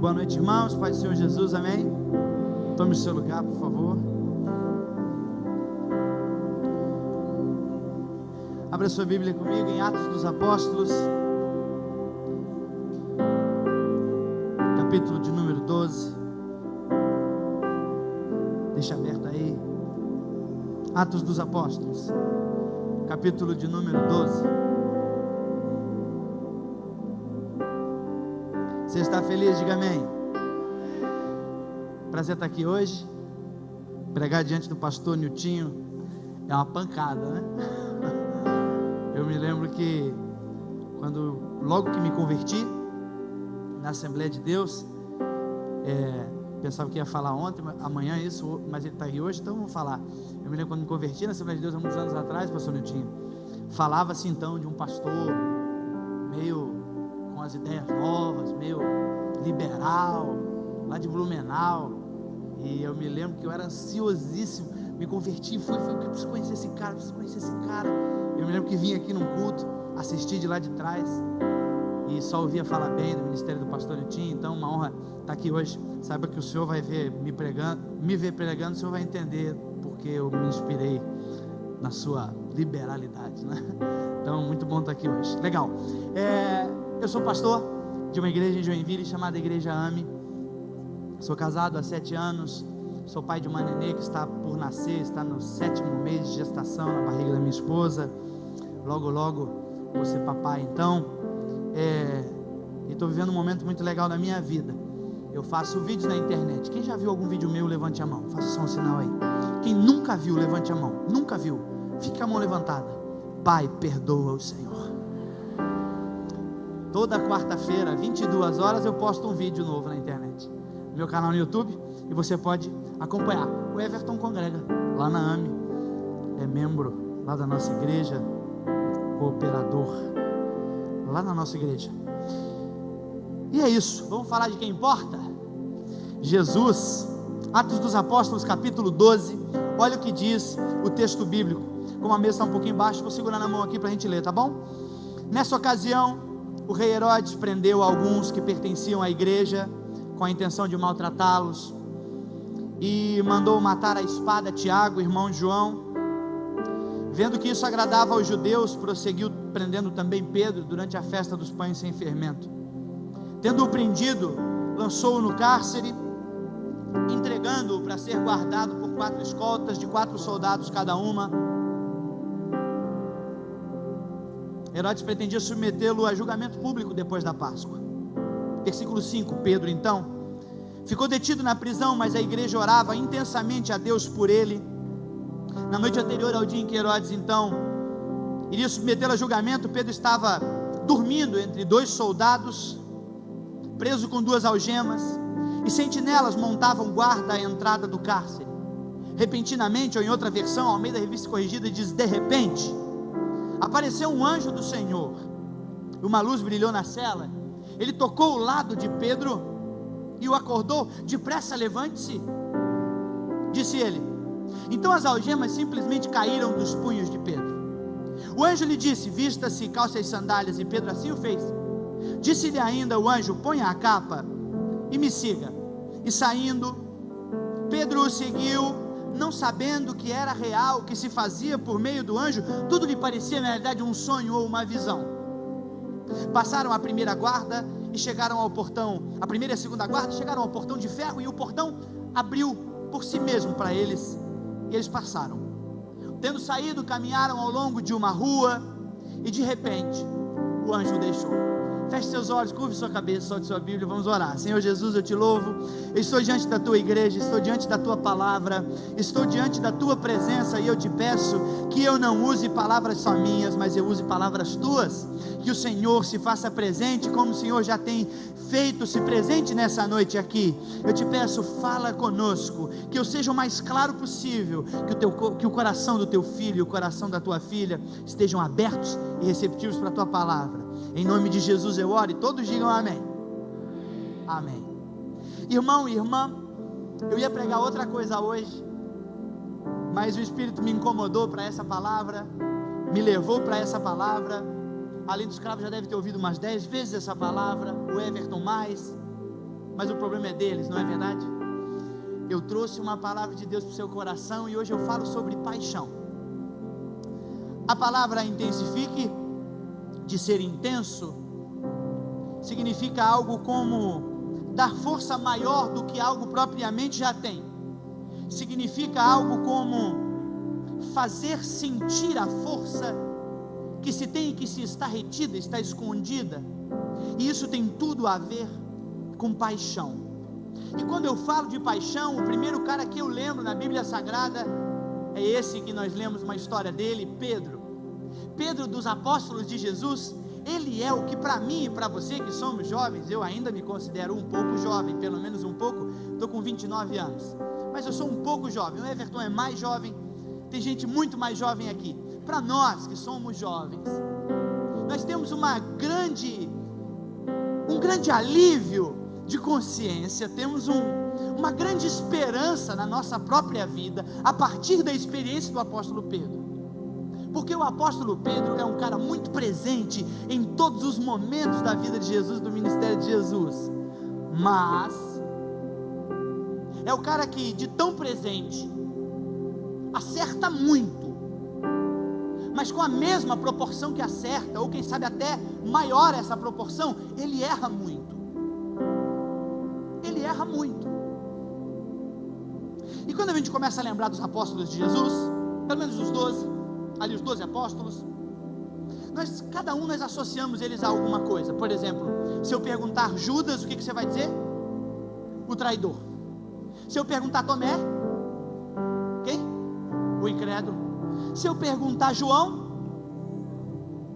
Boa noite, irmãos, Pai do Senhor Jesus, amém? Tome o seu lugar, por favor. Abra sua Bíblia comigo em Atos dos Apóstolos, capítulo de número 12. Deixa aberto aí. Atos dos Apóstolos, capítulo de número 12. Você está feliz? Diga amém. Prazer estar aqui hoje. Pregar diante do pastor Niltinho é uma pancada, né? Eu me lembro que logo que me converti na Assembleia de Deus, pensava que ia falar ontem, amanhã isso, mas ele está aqui hoje, então vamos falar. Eu me lembro quando me converti na Assembleia de Deus há muitos anos atrás, pastor Niltinho, falava-se então de um pastor meio com as ideias novas, meio liberal, lá de Blumenau, e eu me lembro que eu era ansiosíssimo, me converti, fui, eu preciso conhecer esse cara, eu me lembro que vim aqui num culto, assisti de lá de trás, e só ouvia falar bem do ministério do pastor Niltinho, então uma honra estar aqui hoje. Saiba que o senhor vai ver me ver pregando, o senhor vai entender porque eu me inspirei na sua liberalidade, né? Então muito bom estar aqui hoje. Legal. Eu sou pastor de uma igreja em Joinville chamada Igreja AME. Sou casado há 7 anos. Sou pai de uma nenê que está por nascer, está no 7º mês de gestação na barriga da minha esposa. Logo, logo vou ser papai. Então, estou vivendo um momento muito legal na minha vida. Eu faço vídeos na internet. Quem já viu algum vídeo meu, levante a mão. Faça só um sinal aí. Quem nunca viu, levante a mão. Nunca viu, fique com a mão levantada. Pai, perdoa o Senhor. Toda quarta-feira, 22 horas, eu posto um vídeo novo na internet, no meu canal no YouTube, e você pode acompanhar. O Everton congrega lá na AME, é membro lá da nossa igreja, cooperador lá na nossa igreja. E é isso, vamos falar de quem importa? Jesus. Atos dos Apóstolos, capítulo 12. Olha o que diz o texto bíblico. Como a mesa está um pouquinho embaixo, vou segurar na mão aqui para a gente ler, tá bom? Nessa ocasião, o rei Herodes prendeu alguns que pertenciam à igreja com a intenção de maltratá-los e mandou matar à espada Tiago, irmão de João. Vendo que isso agradava aos judeus, prosseguiu prendendo também Pedro durante a festa dos pães sem fermento. Tendo-o prendido, lançou-o no cárcere, entregando-o para ser guardado por 4 escoltas de 4 soldados cada uma. Herodes pretendia submetê-lo a julgamento público depois da Páscoa. Versículo 5, Pedro então ficou detido na prisão, mas a igreja orava intensamente a Deus por ele. Na noite anterior ao dia em que Herodes então iria submetê-lo a julgamento, Pedro estava dormindo entre 2 soldados, preso com 2 algemas, e sentinelas montavam guarda à entrada do cárcere. Repentinamente, ou em outra versão, ao meio da revista corrigida, diz: de repente apareceu um anjo do Senhor, uma luz brilhou na cela, ele tocou o lado de Pedro e o acordou. Depressa, levante-se, disse ele. Então as algemas simplesmente caíram dos punhos de Pedro. O anjo lhe disse: vista-se, calce as sandálias, e Pedro assim o fez. Disse-lhe ainda o anjo: ponha a capa e me siga. E saindo, Pedro o seguiu, não sabendo que era real, que se fazia por meio do anjo. Tudo lhe parecia na realidade um sonho ou uma visão. Passaram a primeira guarda e chegaram ao portão, a primeira e a segunda guarda chegaram ao portão de ferro, e o portão abriu por si mesmo para eles, e eles passaram. Tendo saído, caminharam ao longo de uma rua, e de repente o anjo o deixou. Feche seus olhos, curve sua cabeça, solte sua Bíblia, vamos orar. Senhor Jesus, eu te louvo, eu estou diante da tua igreja, estou diante da tua palavra, estou diante da tua presença, e eu te peço que eu não use palavras só minhas, mas eu use palavras tuas, que o Senhor se faça presente, como o Senhor já tem feito-se presente nessa noite aqui. Eu te peço, fala conosco, que eu seja o mais claro possível, que o coração do teu filho e o coração da tua filha estejam abertos e receptivos para a tua palavra. Em nome de Jesus eu oro, e todos digam amém. Amém. Irmão e irmã, eu ia pregar outra coisa hoje, mas o Espírito me incomodou para essa palavra, me levou para essa palavra. Além dos escravos, já deve ter ouvido umas 10 vezes essa palavra, o Everton mais. mas o problema é deles, não é verdade? Eu trouxe uma palavra de Deus para o seu coração e hoje eu falo sobre paixão. A palavra intensifique, de ser intenso, significa algo como dar força maior do que algo propriamente já tem. Significa algo como fazer sentir a força que se tem e que se está retida, está escondida. E isso tem tudo a ver com paixão. E quando eu falo de paixão, o primeiro cara que eu lembro na Bíblia Sagrada é esse que nós lemos uma história dele, Pedro. Pedro, dos apóstolos de Jesus, ele é o que para mim e para você que somos jovens, eu ainda me considero um pouco jovem, pelo menos um pouco, estou com 29 anos, mas eu sou um pouco jovem, o Everton é mais jovem, tem gente muito mais jovem aqui. Para nós que somos jovens, nós temos um grande alívio de consciência, temos uma grande esperança na nossa própria vida, a partir da experiência do apóstolo Pedro, porque o apóstolo Pedro é um cara muito presente em todos os momentos da vida de Jesus, do ministério de Jesus, mas é o cara que de tão presente, acerta muito, mas com a mesma proporção que acerta, ou quem sabe até maior essa proporção, ele erra muito. Ele erra muito. E quando a gente começa a lembrar dos apóstolos de Jesus, pelo menos os 12, ali os 12 apóstolos, cada um nós associamos eles a alguma coisa. Por exemplo, se eu perguntar Judas, o que você vai dizer? O traidor. Se eu perguntar Tomé, quem? O incrédulo. Se eu perguntar João,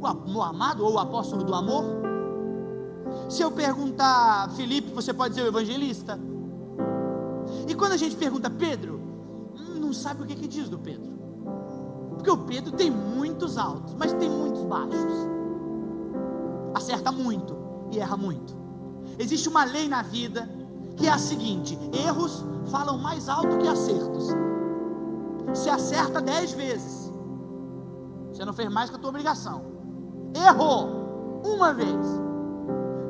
o amado ou o apóstolo do amor. Se eu perguntar Filipe, você pode dizer o evangelista. E quando a gente pergunta Pedro, não sabe o que diz do Pedro, porque o Pedro tem muitos altos, mas tem muitos baixos, acerta muito e erra muito. Existe uma lei na vida que é a seguinte: erros falam mais alto que acertos. Se acerta 10 vezes, você não fez mais que a tua obrigação. Errou uma vez,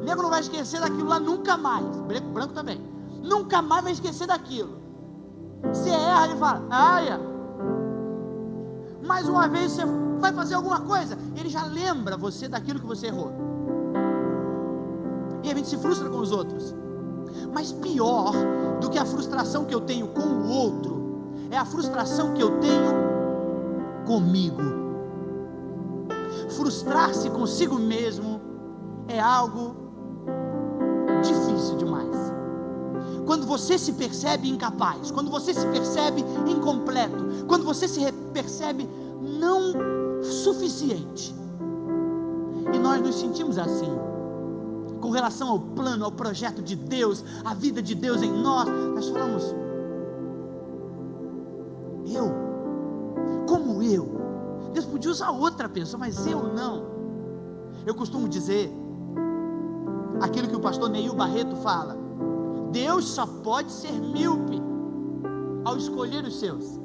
o nego não vai esquecer daquilo lá nunca mais. Branco também, nunca mais vai esquecer daquilo. Você erra, ele fala, mais uma vez você vai fazer alguma coisa, ele já lembra você daquilo que você errou, e a gente se frustra com os outros. Mas pior do que a frustração que eu tenho com o outro, é a frustração que eu tenho comigo. Frustrar-se consigo mesmo é algo difícil demais. Quando você se percebe incapaz, quando você se percebe incompleto, quando você se percebe não suficiente, e nós nos sentimos assim com relação ao plano, ao projeto de Deus, à vida de Deus em nós, nós falamos, Deus podia usar outra pessoa, mas eu não. Eu costumo dizer aquilo que o pastor Neil Barreto fala: Deus só pode ser míope ao escolher os seus,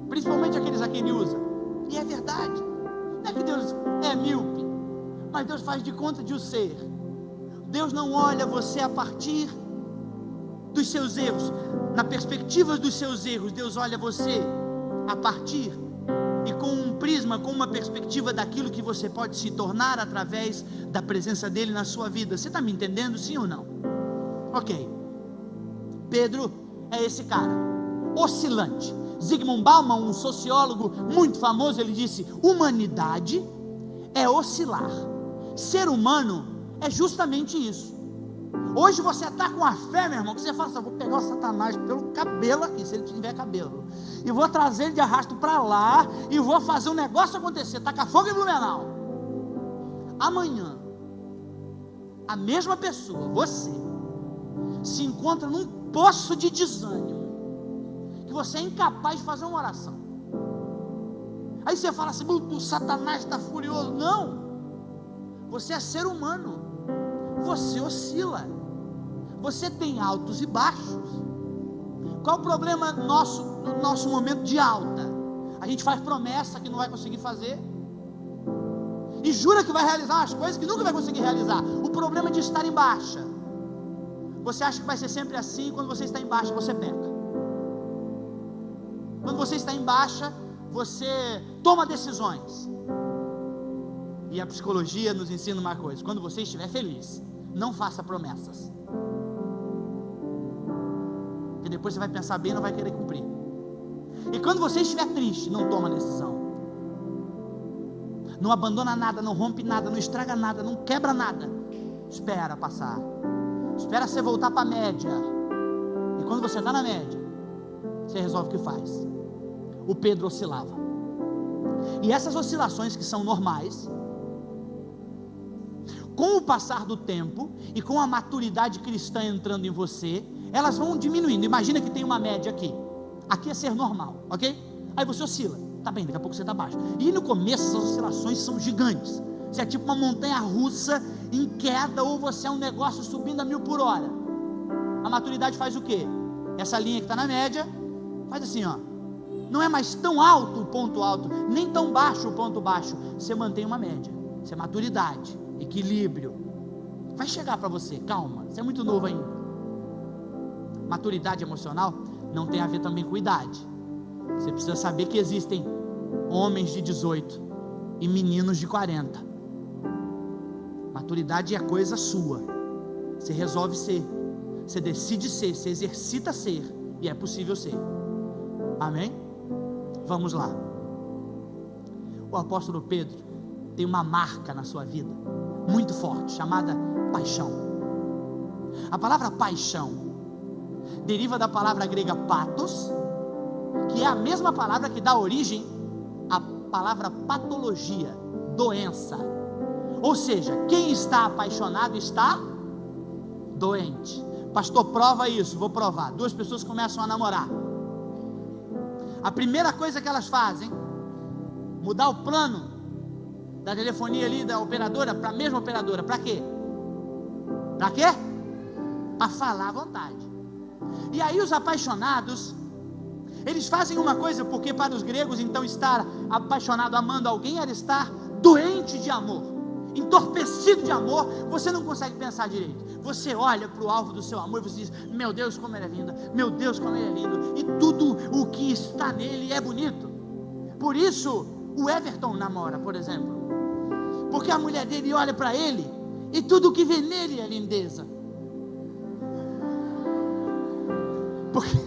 principalmente aqueles a quem ele usa. E é verdade, não é que Deus é míope, mas Deus faz de conta de o ser. Deus não olha você a partir dos seus erros, na perspectiva dos seus erros. Deus olha você a partir e com um prisma, com uma perspectiva daquilo que você pode se tornar através da presença dele na sua vida. Você está me entendendo, sim ou não? Ok. Pedro é esse cara, oscilante. Zygmunt Bauman, um sociólogo muito famoso, ele disse: humanidade é oscilar. Ser humano é justamente isso. Hoje você está com a fé, meu irmão, que você fala assim: vou pegar o Satanás pelo cabelo aqui, se ele tiver cabelo, e vou trazer ele de arrasto para lá, e vou fazer um negócio acontecer, tacar fogo em Blumenau. Amanhã, a mesma pessoa, você, se encontra num poço de desânimo, que você é incapaz de fazer uma oração. Aí você fala assim: o Satanás está furioso. Não, você é ser humano, você oscila, você tem altos e baixos. Qual o problema do nosso momento de alta? A gente faz promessa que não vai conseguir fazer, e jura que vai realizar as coisas que nunca vai conseguir realizar. O problema de estar em baixa, Você acha que vai ser sempre assim, quando você está em baixa, você peca. Quando você está em baixa, você toma decisões. E a psicologia nos ensina uma coisa: quando você estiver feliz, não faça promessas, que depois você vai pensar bem e não vai querer cumprir. E quando você estiver triste, não toma decisão. Não abandona nada, não rompe nada, não estraga nada, não quebra nada. Espera passar. Espera você voltar para a média. E quando você está na média, você resolve o que faz. O Pedro oscilava. E essas oscilações, que são normais, com o passar do tempo e com a maturidade cristã entrando em você, elas vão diminuindo. Imagina que tem uma média aqui. Aqui é ser normal, ok? Aí você oscila. Tá bem, daqui a pouco você está baixo. E no começo essas oscilações são gigantes. Você é tipo uma montanha russa em queda, ou você é um negócio subindo a 1000 por hora. A maturidade faz o quê? Essa linha que está na média faz assim, ó. Não é mais tão alto o ponto alto, nem tão baixo o ponto baixo. Você mantém uma média. Isso é maturidade, equilíbrio. Vai chegar para você, calma. Você é muito novo ainda. Maturidade emocional não tem a ver também com idade. Você precisa saber que existem homens de 18 e meninos de 40. Maturidade é coisa sua. Você resolve ser, você decide ser, você exercita ser, e é possível ser. Amém? Vamos lá. O apóstolo Pedro tem uma marca na sua vida muito forte, chamada paixão. A palavra paixão deriva da palavra grega pathos, que é a mesma palavra que dá origem à palavra patologia, doença. Ou seja, quem está apaixonado está doente. Pastor, prova isso. Vou provar. 2 pessoas começam a namorar. A primeira coisa que elas fazem, mudar o plano da telefonia ali, da operadora, para a mesma operadora. Para quê? Para quê? Para falar à vontade. E aí os apaixonados, eles fazem uma coisa, porque para os gregos, então, estar apaixonado, amando alguém, era estar doente de amor, entorpecido de amor. Você não consegue pensar direito. Você olha para o alvo do seu amor e você diz: meu Deus, como ela é linda, meu Deus, como ele é lindo, e tudo o que está nele é bonito. Por isso o Everton namora, por exemplo, porque a mulher dele olha para ele e tudo o que vê nele é lindeza. Porque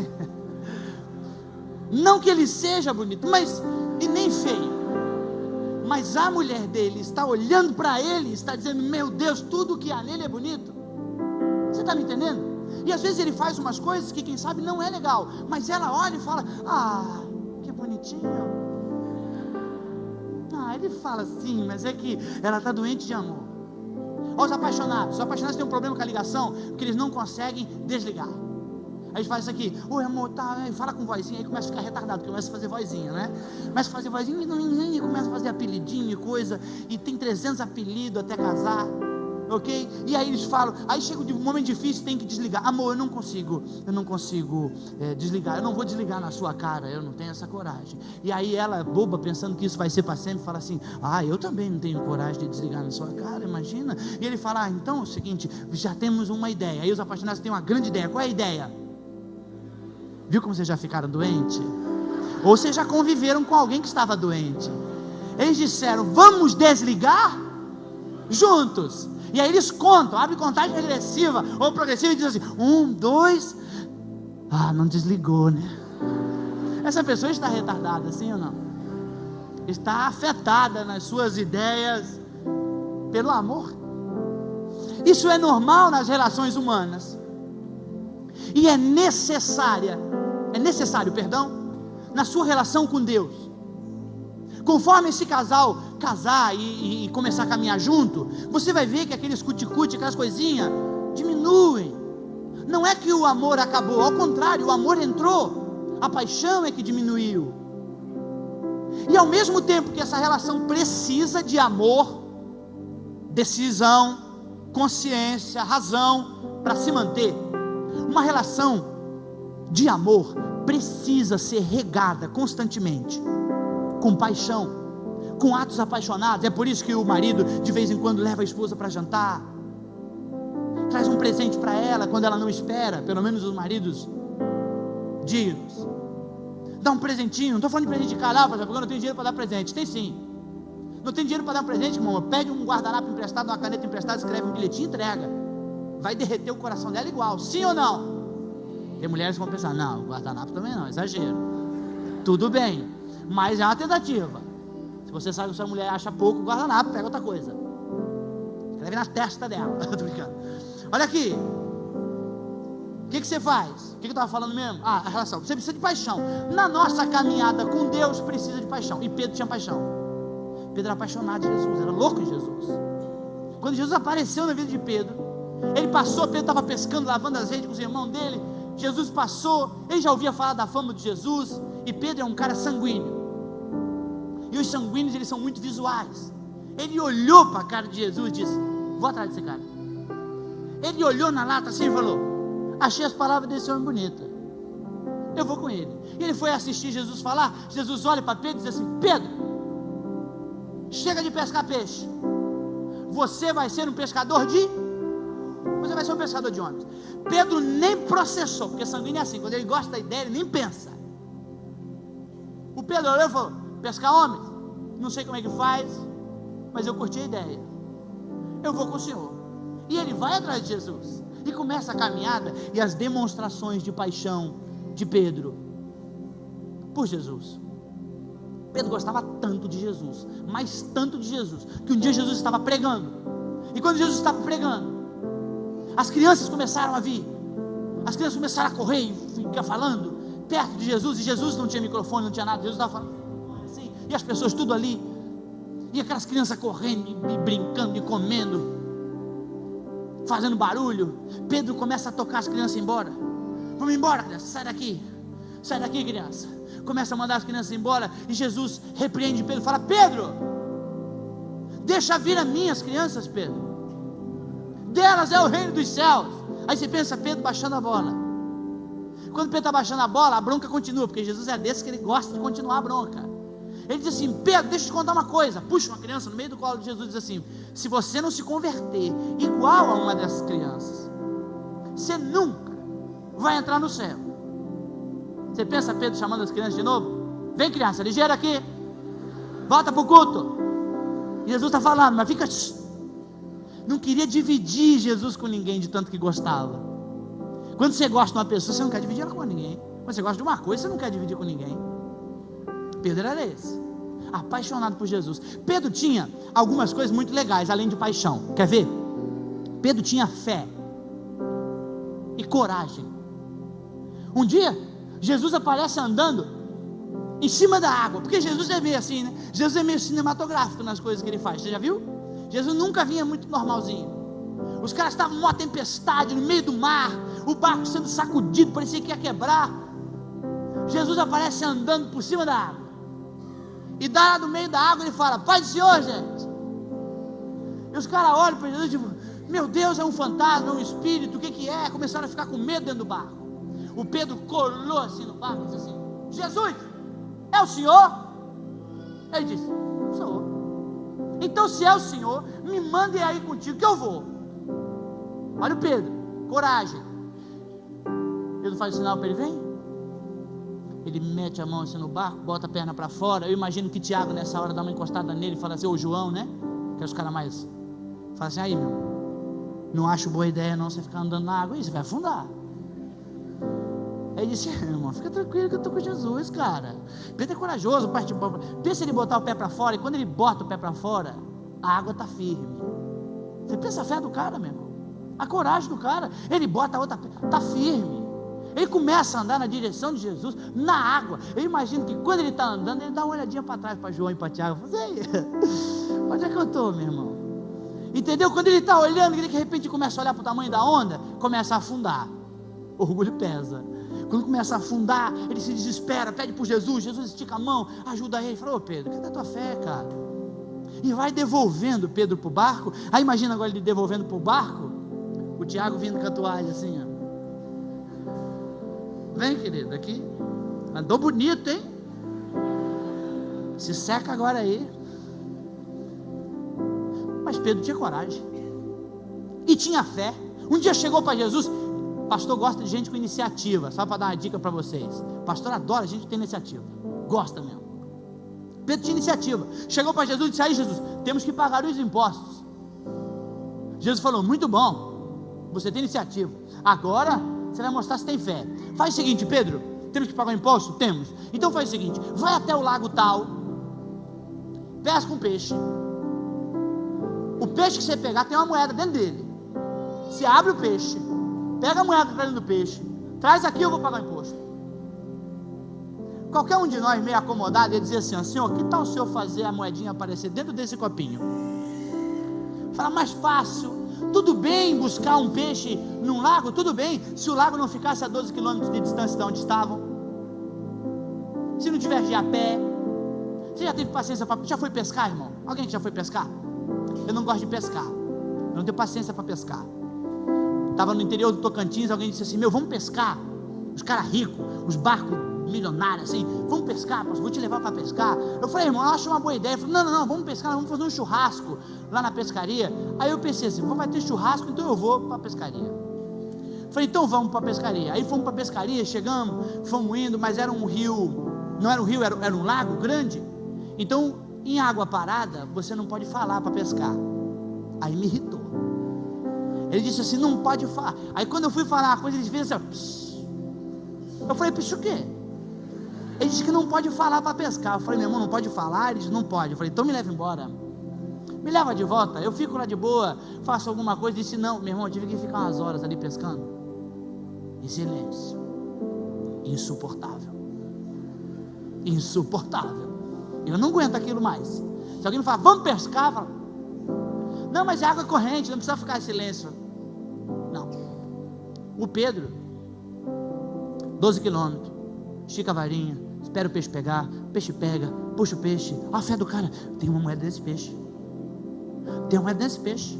não que ele seja bonito, mas e nem feio, mas a mulher dele está olhando para ele, está dizendo: meu Deus, tudo que há nele é bonito. Você está me entendendo? E às vezes ele faz umas coisas que quem sabe não é legal, mas ela olha e fala: ah, que bonitinho. Ah, ele fala assim, mas é que ela está doente de amor. Olha os apaixonados têm um problema com a ligação, porque eles não conseguem desligar. Aí eles fazem isso aqui: oi amor, tá, fala com vozinha. Aí começa a ficar retardado, começa a fazer vozinha, né? Começa a fazer vozinha e começa a fazer apelidinho e coisa, e tem 300 apelidos até casar, ok? E aí eles falam, aí chega um momento difícil, tem que desligar. Amor, eu não consigo desligar, eu não vou desligar na sua cara, eu não tenho essa coragem. E aí ela, boba, pensando que isso vai ser para sempre, fala assim: ah, eu também não tenho coragem de desligar na sua cara, imagina. E ele fala: ah, então é o seguinte, já temos uma ideia. Aí os apaixonados têm uma grande ideia. Qual é a ideia? Viu como vocês já ficaram doentes? Ou vocês já conviveram com alguém que estava doente? Eles disseram: vamos desligar juntos. E aí eles contam, abre contagem regressiva ou progressiva e diz assim: 1, 2. Ah, não desligou, né? Essa pessoa está retardada, sim ou não? Está afetada nas suas ideias pelo amor. Isso é normal nas relações humanas. E é necessário, na sua relação com Deus. Conforme esse casal casar e começar a caminhar junto, você vai ver que aqueles cuticute, aquelas coisinhas, diminuem. Não é que o amor acabou, ao contrário, o amor entrou, a paixão é que diminuiu. E ao mesmo tempo que essa relação precisa de amor, decisão, consciência, razão para se manter, uma relação de amor precisa ser regada constantemente com paixão, com atos apaixonados. É por isso que o marido de vez em quando leva a esposa para jantar, traz um presente para ela quando ela não espera, pelo menos os maridos dignos. Dá um presentinho, não estou falando de presente de caralho, porque eu não tenho dinheiro para dar presente. Tem sim. Não tem dinheiro para dar um presente, irmão? Pede um guardanapo emprestado, uma caneta emprestada, escreve um bilhetinho e entrega. Vai derreter o coração dela igual, sim ou não? Tem mulheres que vão pensar, não, guardanapo também não, exagero. Tudo bem, mas é uma tentativa. Se você sabe que sua mulher acha pouco guardanapo, pega outra coisa. Escreve na testa dela. Tô brincando. Olha aqui. O que você faz? O que eu estava falando mesmo? A relação. Você precisa de paixão. Na nossa caminhada com Deus precisa de paixão. E Pedro tinha paixão. Pedro era apaixonado de Jesus, era louco em Jesus. Quando Jesus apareceu na vida de Pedro, ele passou, Pedro estava pescando, lavando as redes com os irmãos dele. Jesus passou, ele já ouvia falar da fama de Jesus. E Pedro é um cara sanguíneo. E os sanguíneos, eles são muito visuais. Ele olhou para a cara de Jesus e disse: vou atrás desse cara. Ele olhou na lata assim e falou: achei as palavras desse homem bonitas, eu vou com ele. E ele foi assistir Jesus falar. Jesus olha para Pedro e diz assim: Pedro, chega de pescar peixe, você vai ser um pescador de homens. Pedro nem processou, porque sanguíneo é assim, quando ele gosta da ideia, ele nem pensa. O Pedro olhou e falou: pescar homens, não sei como é que faz, mas eu curti a ideia, eu vou com o Senhor. E ele vai atrás de Jesus, e começa a caminhada, e as demonstrações de paixão de Pedro por Jesus. Pedro gostava tanto de Jesus, mas tanto de Jesus, que um dia Jesus estava pregando, e quando Jesus estava pregando, as crianças começaram a vir, as crianças começaram a correr e ficar falando perto de Jesus, e Jesus não tinha microfone, não tinha nada, Jesus estava falando assim, e as pessoas tudo ali, e aquelas crianças correndo, e brincando, e comendo, fazendo barulho. Pedro começa a tocar as crianças embora. Vamos embora, criança, sai daqui, criança. Começa a mandar as crianças embora, e Jesus repreende Pedro, fala: Pedro, deixa vir a mim as crianças, Pedro, delas é o reino dos céus. Aí você pensa, Pedro baixando a bola. Quando Pedro está baixando a bola, a bronca continua, porque Jesus é desse que ele gosta de continuar a bronca. Ele diz assim: Pedro, deixa eu te contar uma coisa. Puxa uma criança no meio do colo de Jesus e diz assim: se você não se converter igual a uma dessas crianças, você nunca vai entrar no céu. Você pensa Pedro chamando as crianças de novo? Vem, criança, ligeira aqui, volta para o culto. E Jesus está falando, mas fica... Não queria dividir Jesus com ninguém, de tanto que gostava. Quando você gosta de uma pessoa, você não quer dividir ela com ninguém. Quando você gosta de uma coisa, você não quer dividir com ninguém. Pedro era esse, apaixonado por Jesus. Pedro tinha algumas coisas muito legais, além de paixão. Quer ver? Pedro tinha fé e coragem. Um dia, Jesus aparece andando em cima da água, porque Jesus é meio assim, né? Jesus é meio cinematográfico nas coisas que ele faz. Você já viu? Jesus nunca vinha muito normalzinho. Os caras estavam numa tempestade no meio do mar, o barco sendo sacudido, parecia que ia quebrar. Jesus aparece andando por cima da água, e lá no meio da água ele fala: paz do Senhor, gente. E os caras olham para Jesus tipo: meu Deus, é um fantasma, é um espírito, o que é? Começaram a ficar com medo dentro do barco. O Pedro colou assim no barco e disse assim: Jesus, é o Senhor? Ele disse: sou. Então, se é o Senhor, me mande aí contigo que eu vou. Olha o Pedro, coragem. Pedro faz o sinal para ele: vem. Ele mete a mão assim no barco, bota a perna para fora. Eu imagino que Tiago nessa hora dá uma encostada nele e fala assim: ô João, né? Que é os caras mais... Fala assim: aí, meu, não acho boa ideia não você ficar andando na água aí, você vai afundar. Aí ele disse: irmão, fica tranquilo que eu estou com Jesus, cara. Pedro é corajoso, pensa ele botar o pé para fora, e quando ele bota o pé para fora, a água está firme. Você pensa a fé do cara, meu irmão, a coragem do cara. Ele bota a outra, está firme. Ele começa a andar na direção de Jesus, na água. Eu imagino que quando ele está andando, ele dá uma olhadinha para trás, para João e para Tiago. Onde é que eu estou, meu irmão? Entendeu? Quando ele está olhando, ele de repente começa a olhar para o tamanho da onda, começa a afundar. O orgulho pesa. Quando começa a afundar, ele se desespera, pede por Jesus. Jesus estica a mão, ajuda ele. Fala: ô Pedro, cadê a tua fé, cara? E vai devolvendo Pedro para o barco. Aí imagina agora ele devolvendo para o barco, o Tiago vindo com a toalha assim, ó. Vem, querido, aqui. Andou bonito, hein? Se seca agora aí. Mas Pedro tinha coragem e tinha fé. Um dia chegou para Jesus. Pastor gosta de gente com iniciativa, só para dar uma dica para vocês. Pastor adora gente que tem iniciativa, gosta mesmo. Pedro tinha iniciativa, chegou para Jesus e disse: aí Jesus, temos que pagar os impostos. Jesus falou: muito bom, você tem iniciativa, agora você vai mostrar se tem fé. Faz o seguinte, Pedro, temos que pagar o imposto? Temos. Então faz o seguinte, vai até o lago tal, pesca um peixe. O peixe que você pegar tem uma moeda dentro dele. Você abre o peixe, pega a moeda que está dentro do peixe, traz aqui, eu vou pagar o imposto. Qualquer um de nós meio acomodado ia dizer assim: ó, Senhor, que tal o Senhor fazer a moedinha aparecer dentro desse copinho? Fala, mais fácil. Tudo bem buscar um peixe num lago, tudo bem, se o lago não ficasse a 12 quilômetros de distância de onde estavam, se não tivesse de ir a pé. Você já teve paciência para... Já foi pescar, irmão? Alguém que já foi pescar? Eu não gosto de pescar, eu não tenho paciência para pescar. Estava no interior do Tocantins, alguém disse assim: meu, vamos pescar. Os caras ricos, os barcos milionários assim, vamos pescar, vou te levar para pescar. Eu falei: irmão, eu acho uma boa ideia. Eu falei: não, vamos pescar, vamos fazer um churrasco lá na pescaria. Aí eu pensei assim: vai ter churrasco, então eu vou para a pescaria. Falei: então vamos para a pescaria. Aí fomos para a pescaria, chegamos, fomos indo, mas era um rio, não era um rio, era um lago grande. Então, em água parada, você não pode falar para pescar. Aí me irritou. Ele disse assim: não pode falar. Aí quando eu fui falar a coisa, eles viram assim: pss. Eu falei: pss o quê? Ele disse que não pode falar para pescar. Eu falei: meu irmão, não pode falar? Ele disse: não pode. Eu falei: então me leva embora, me leva de volta, eu fico lá de boa, faço alguma coisa. Ele disse: não, meu irmão, eu tive que ficar umas horas ali pescando, em silêncio, insuportável, eu não aguento aquilo mais. Se alguém me fala: vamos pescar, fala: não, mas é água corrente, não precisa ficar em silêncio. Não. O Pedro, 12 quilômetros, estica a varinha, espera o peixe pegar, o peixe pega, puxa o peixe. Olha a fé do cara: tem uma moeda desse peixe, tem uma moeda desse peixe.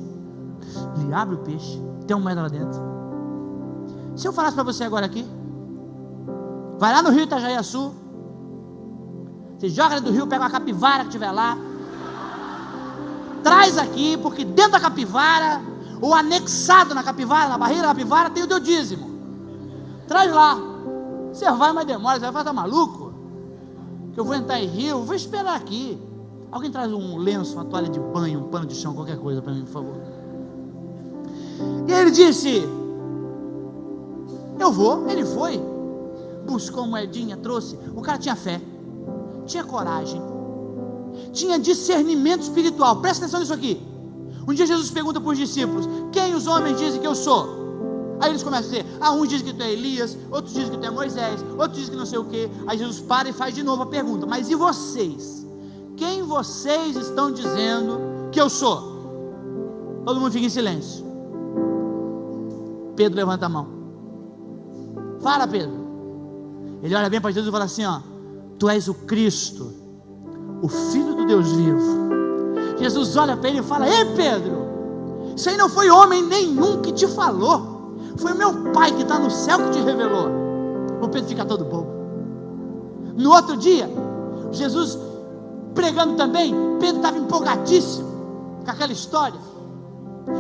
Ele abre o peixe, tem uma moeda lá dentro. Se eu falasse para você agora aqui, vai lá no rio Itajaiaçu, você joga dentro do rio, pega uma capivara que tiver lá, traz aqui, porque dentro da capivara, ou anexado na capivara, na barriga da capivara, tem o teu dízimo. Traz lá. Você vai, mas demora. Você vai estar maluco? Que eu vou entrar em rio, vou esperar aqui. Alguém traz um lenço, uma toalha de banho, um pano de chão, qualquer coisa para mim, por favor. E ele disse: eu vou. Ele foi, buscou moedinha, trouxe. O cara tinha fé, tinha coragem, tinha discernimento espiritual. Presta atenção nisso aqui. Um dia Jesus pergunta para os discípulos: quem os homens dizem que eu sou? Aí eles começam a dizer: uns dizem que tu é Elias, outros dizem que tu é Moisés, outros dizem que não sei o que. Aí Jesus para e faz de novo a pergunta: mas e vocês? Quem vocês estão dizendo que eu sou? Todo mundo fica em silêncio. Pedro levanta a mão. Fala, Pedro. Ele olha bem para Jesus e fala assim: tu és o Cristo, o Filho do Deus vivo. Jesus olha para ele e fala: ei, Pedro, isso aí não foi homem nenhum que te falou, foi o meu Pai que está no céu que te revelou. O Pedro fica todo bobo. No outro dia, Jesus pregando também, Pedro estava empolgadíssimo com aquela história,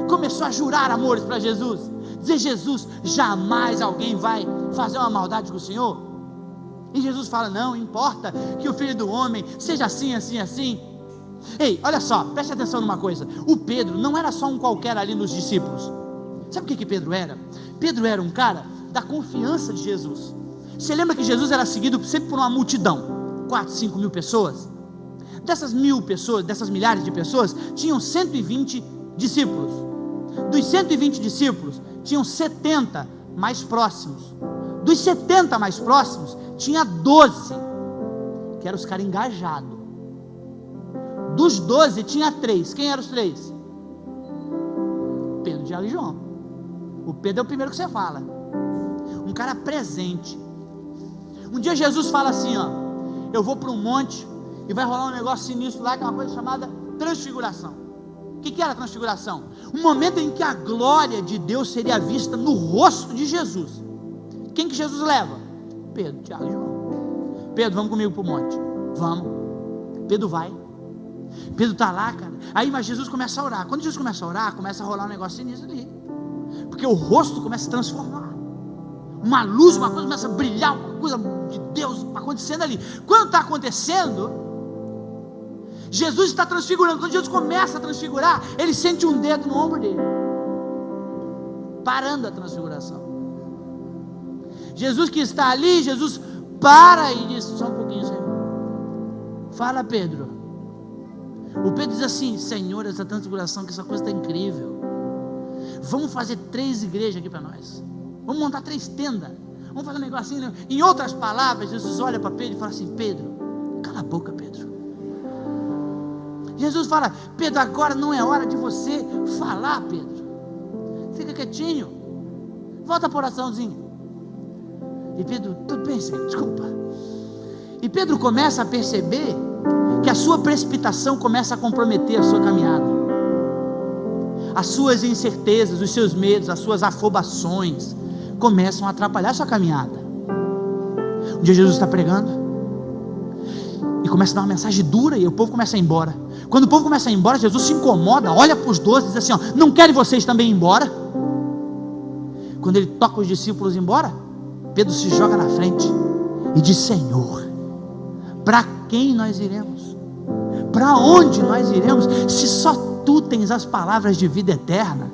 começou a jurar amores para Jesus, dizer: Jesus, jamais alguém vai fazer uma maldade com o Senhor. E Jesus fala: não importa que o Filho do Homem seja assim, assim, assim. Ei, olha só, preste atenção numa coisa. O Pedro não era só um qualquer ali nos discípulos. Sabe o que Pedro era? Pedro era um cara da confiança de Jesus. Você lembra que Jesus era seguido sempre por uma multidão, 4, 5 mil pessoas? Dessas 1000 pessoas, dessas milhares de pessoas, tinham 120 discípulos. Dos 120 discípulos, tinham 70 mais próximos. Dos 70 mais próximos, tinha 12, que eram os caras engajados. Dos 12, tinha 3. Quem eram os 3? Pedro, Tiago e João. O Pedro é o primeiro que você fala. Um cara presente. Um dia Jesus fala assim: eu vou para um monte e vai rolar um negócio sinistro lá, que é uma coisa chamada transfiguração. O que era a transfiguração? Um momento em que a glória de Deus seria vista no rosto de Jesus. Quem que Jesus leva? Pedro, Tiago e João. Pedro, vamos comigo para o monte. Vamos. Pedro vai. Pedro está lá, cara. Aí mas Jesus começa a orar. Quando Jesus começa a orar, começa a rolar um negócio sinistro ali. Porque porque o rosto começa a se transformar. Uma luz, uma coisa começa a brilhar, uma coisa de Deus acontecendo ali. Quando está acontecendo, Jesus está transfigurando. Quando Jesus começa a transfigurar, ele sente um dedo no ombro dele, parando a transfiguração. Jesus que está ali, Jesus para e diz: só um pouquinho, Senhor. Fala, Pedro. O Pedro diz assim: Senhor, essa transfiguração, que essa coisa está incrível. Vamos fazer 3 igrejas aqui para nós. Vamos montar 3 tendas. Vamos fazer um negocinho. Em outras palavras, Jesus olha para Pedro e fala assim: Pedro, cala a boca, Pedro. Jesus fala: Pedro, agora não é hora de você falar, Pedro. Fica quietinho. Volta para a oraçãozinha. E Pedro, tudo bem, Senhor, desculpa. E Pedro começa a perceber que a sua precipitação começa a comprometer a sua caminhada. As suas incertezas, os seus medos, as suas afobações começam a atrapalhar a sua caminhada. Um dia Jesus está pregando e começa a dar uma mensagem dura, e o povo começa a ir embora. Quando o povo começa a ir embora, Jesus se incomoda, olha para os 12 e diz assim: ó, não querem vocês também ir embora? Quando ele toca os discípulos ir embora, Pedro se joga na frente e diz: Senhor, para quem nós iremos? Para onde nós iremos, se só tu tens as palavras de vida eterna?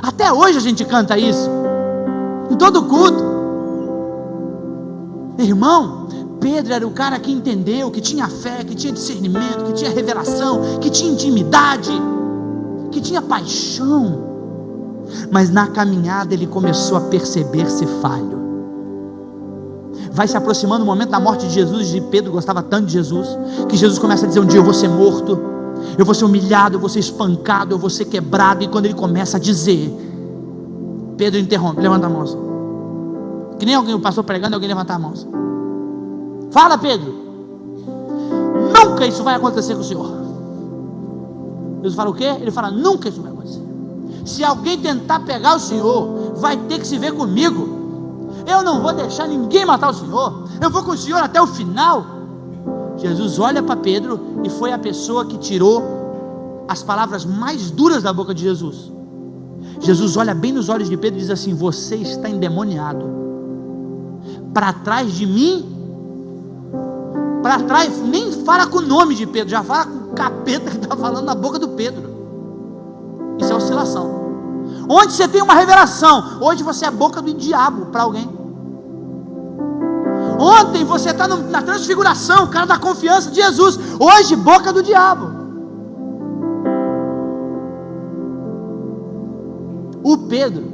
Até hoje a gente canta isso, em todo culto. Irmão, Pedro era o cara que entendeu, que tinha fé, que tinha discernimento, que tinha revelação, que tinha intimidade, que tinha paixão. Mas na caminhada ele começou a perceber-se falho. Vai se aproximando o momento da morte de Jesus, e Pedro gostava tanto de Jesus, que Jesus começa a dizer: um dia eu vou ser morto, eu vou ser humilhado, eu vou ser espancado, eu vou ser quebrado. E quando ele começa a dizer, Pedro interrompe: levanta a mão. Que nem alguém passou pregando, alguém levantar a mão. Fala, Pedro, nunca isso vai acontecer com o Senhor. Jesus fala o quê? Ele fala: nunca isso vai acontecer. Se alguém tentar pegar o Senhor, vai ter que se ver comigo. Eu não vou deixar ninguém matar o Senhor. Eu vou com o Senhor até o final. Jesus olha para Pedro, e foi a pessoa que tirou as palavras mais duras da boca de Jesus. Jesus olha bem nos olhos de Pedro e diz assim: você está endemoniado. Para trás de mim. Para trás, nem fala com o nome de Pedro, já fala com o capeta que está falando na boca do Pedro. Isso é oscilação. Onde você tem uma revelação, hoje você é a boca do diabo para alguém. Ontem você está na transfiguração, o cara da confiança de Jesus, hoje boca do diabo. O Pedro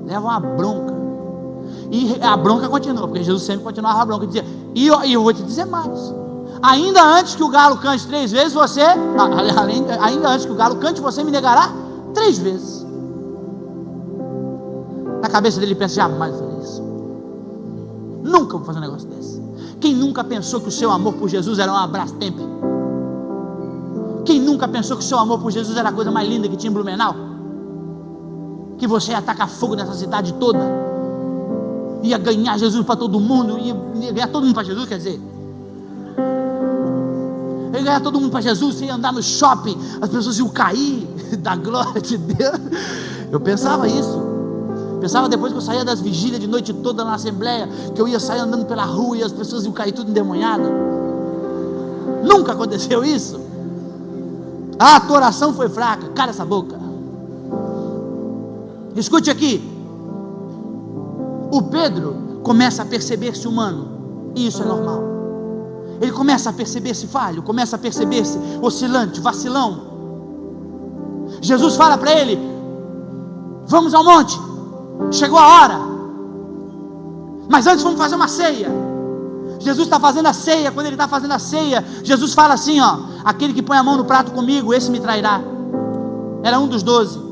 leva uma bronca, e a bronca continua, porque Jesus sempre continuava a bronca, dizia: e eu vou te dizer mais, ainda antes que o galo cante 3 vezes, você, ainda antes que o galo cante, você me negará 3 vezes. Na cabeça dele pensa: jamais fazer isso, nunca vou fazer um negócio desse. Quem nunca pensou que o seu amor por Jesus era um abraço tempo? Quem nunca pensou que o seu amor por Jesus era a coisa mais linda que tinha em Blumenau? Que você ia tacar fogo nessa cidade toda, ia ganhar Jesus para todo mundo, ia ganhar todo mundo para Jesus, quer dizer, ia ganhar todo mundo para Jesus. Você ia andar no shopping, as pessoas iam cair da glória de Deus. Eu pensava isso. Pensava depois que eu saía das vigílias de noite toda na Assembleia, que eu ia sair andando pela rua e as pessoas iam cair tudo endemoniado. Nunca aconteceu isso. Ah, a tua oração foi fraca. Cala essa boca. Escute aqui. O Pedro começa a perceber-se humano, e isso é normal. Ele começa a perceber-se falho, começa a perceber-se oscilante, vacilão. Jesus fala para ele: vamos ao monte, chegou a hora, mas antes vamos fazer uma ceia. Jesus está fazendo a ceia. Quando ele está fazendo a ceia, Jesus fala assim: ó, aquele que põe a mão no prato comigo, esse me trairá. Era um dos 12.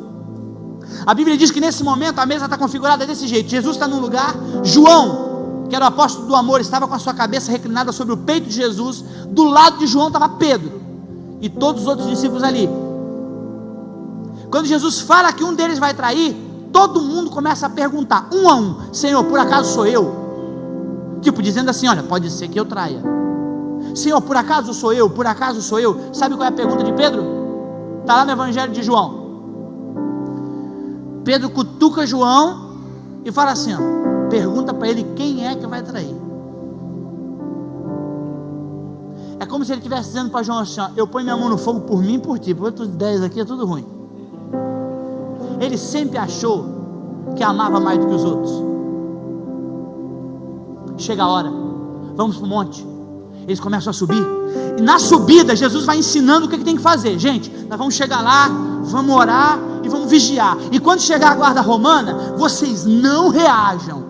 A Bíblia diz que nesse momento a mesa está configurada desse jeito. Jesus está num lugar, João, que era o apóstolo do amor, estava com a sua cabeça reclinada sobre o peito de Jesus. Do lado de João estava Pedro e todos os outros discípulos ali. Quando Jesus fala que um deles vai trair, todo mundo começa a perguntar, um a um: Senhor, por acaso sou eu? Tipo dizendo assim: olha, pode ser que eu traia. Senhor, por acaso sou eu? Por acaso sou eu? Sabe qual é a pergunta de Pedro? Está lá no Evangelho de João. Pedro cutuca João e fala assim, ó, pergunta para ele quem é que vai trair. É como se ele estivesse dizendo para João assim, ó, eu ponho minha mão no fogo por mim e por ti, por outros 10 aqui é tudo ruim. Ele sempre achou que amava mais do que os outros. Chega a hora, vamos para o monte. Eles começam a subir, e na subida Jesus vai ensinando o que tem que fazer. Gente, nós vamos chegar lá, vamos orar e vamos vigiar, e quando chegar a guarda romana, vocês não reajam,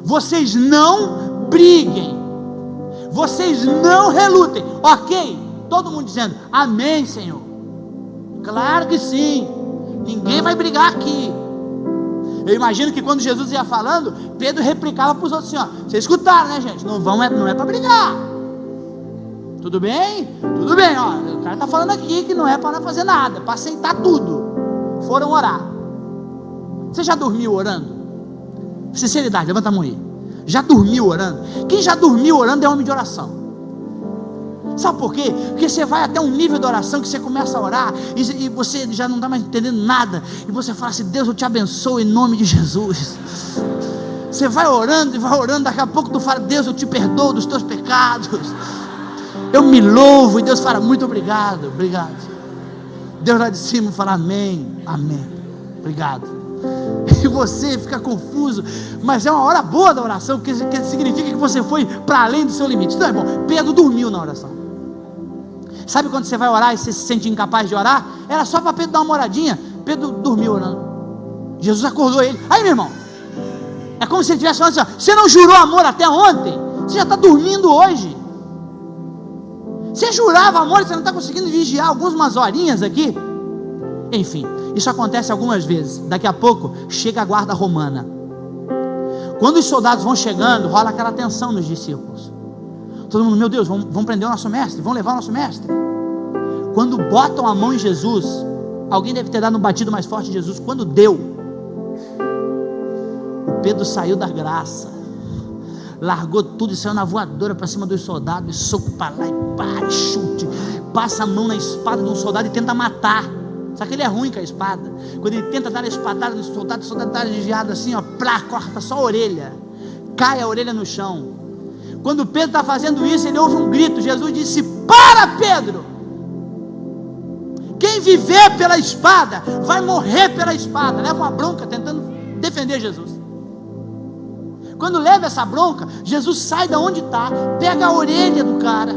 vocês não briguem, vocês não relutem, ok? Todo mundo dizendo, amém, Senhor. Claro que sim, ninguém vai brigar aqui. Eu imagino que quando Jesus ia falando, Pedro replicava para os outros assim, ó, vocês escutaram, né, gente? Não é para brigar. Tudo bem? Tudo bem, ó, o cara está falando aqui que não é para fazer nada, é para aceitar tudo. Foram orar. Você já dormiu orando? Sinceridade, levanta a mão aí. Já dormiu orando? Quem já dormiu orando é homem de oração. Sabe por quê? Porque você vai até um nível de oração que você começa a orar e você já não está mais entendendo nada, e você fala assim, Deus, eu te abençoo em nome de Jesus. Você vai orando e vai orando, daqui a pouco tu fala, Deus, eu te perdoo dos teus pecados, eu me louvo, e Deus fala, muito obrigado, obrigado. Deus lá de cima fala, amém, amém, obrigado. E você fica confuso, mas é uma hora boa da oração, porque significa que você foi para além do seu limite. Então é bom, Pedro dormiu na oração. Sabe quando você vai orar e você se sente incapaz de orar? Era só para Pedro dar uma oradinha. Pedro dormiu orando. Jesus acordou ele. Aí, meu irmão, é como se ele estivesse falando assim, ó, você não jurou amor até ontem? Você já está dormindo hoje. Você jurava amor e você não está conseguindo vigiar algumas horinhas aqui? Enfim, isso acontece algumas vezes. Daqui a pouco chega a guarda romana. Quando os soldados vão chegando, rola aquela tensão nos discípulos. Todo mundo, meu Deus, vão prender o nosso mestre, vão levar o nosso mestre. Quando botam a mão em Jesus, alguém deve ter dado um batido mais forte em Jesus. Quando deu, o Pedro saiu da graça, largou tudo e saiu na voadora para cima dos soldados, e soco para lá e pá, chute, passa a mão na espada de um soldado e tenta matar. Só que ele é ruim com a espada. Quando ele tenta dar a espadada no soldado, o soldado está desviado assim, ó, plá, corta só a orelha, cai a orelha no chão. Quando Pedro está fazendo isso, ele ouve um grito. Jesus disse, para, Pedro, quem viver pela espada, vai morrer pela espada. Leva uma bronca tentando defender Jesus. Quando leva essa bronca, Jesus sai da onde está, pega a orelha do cara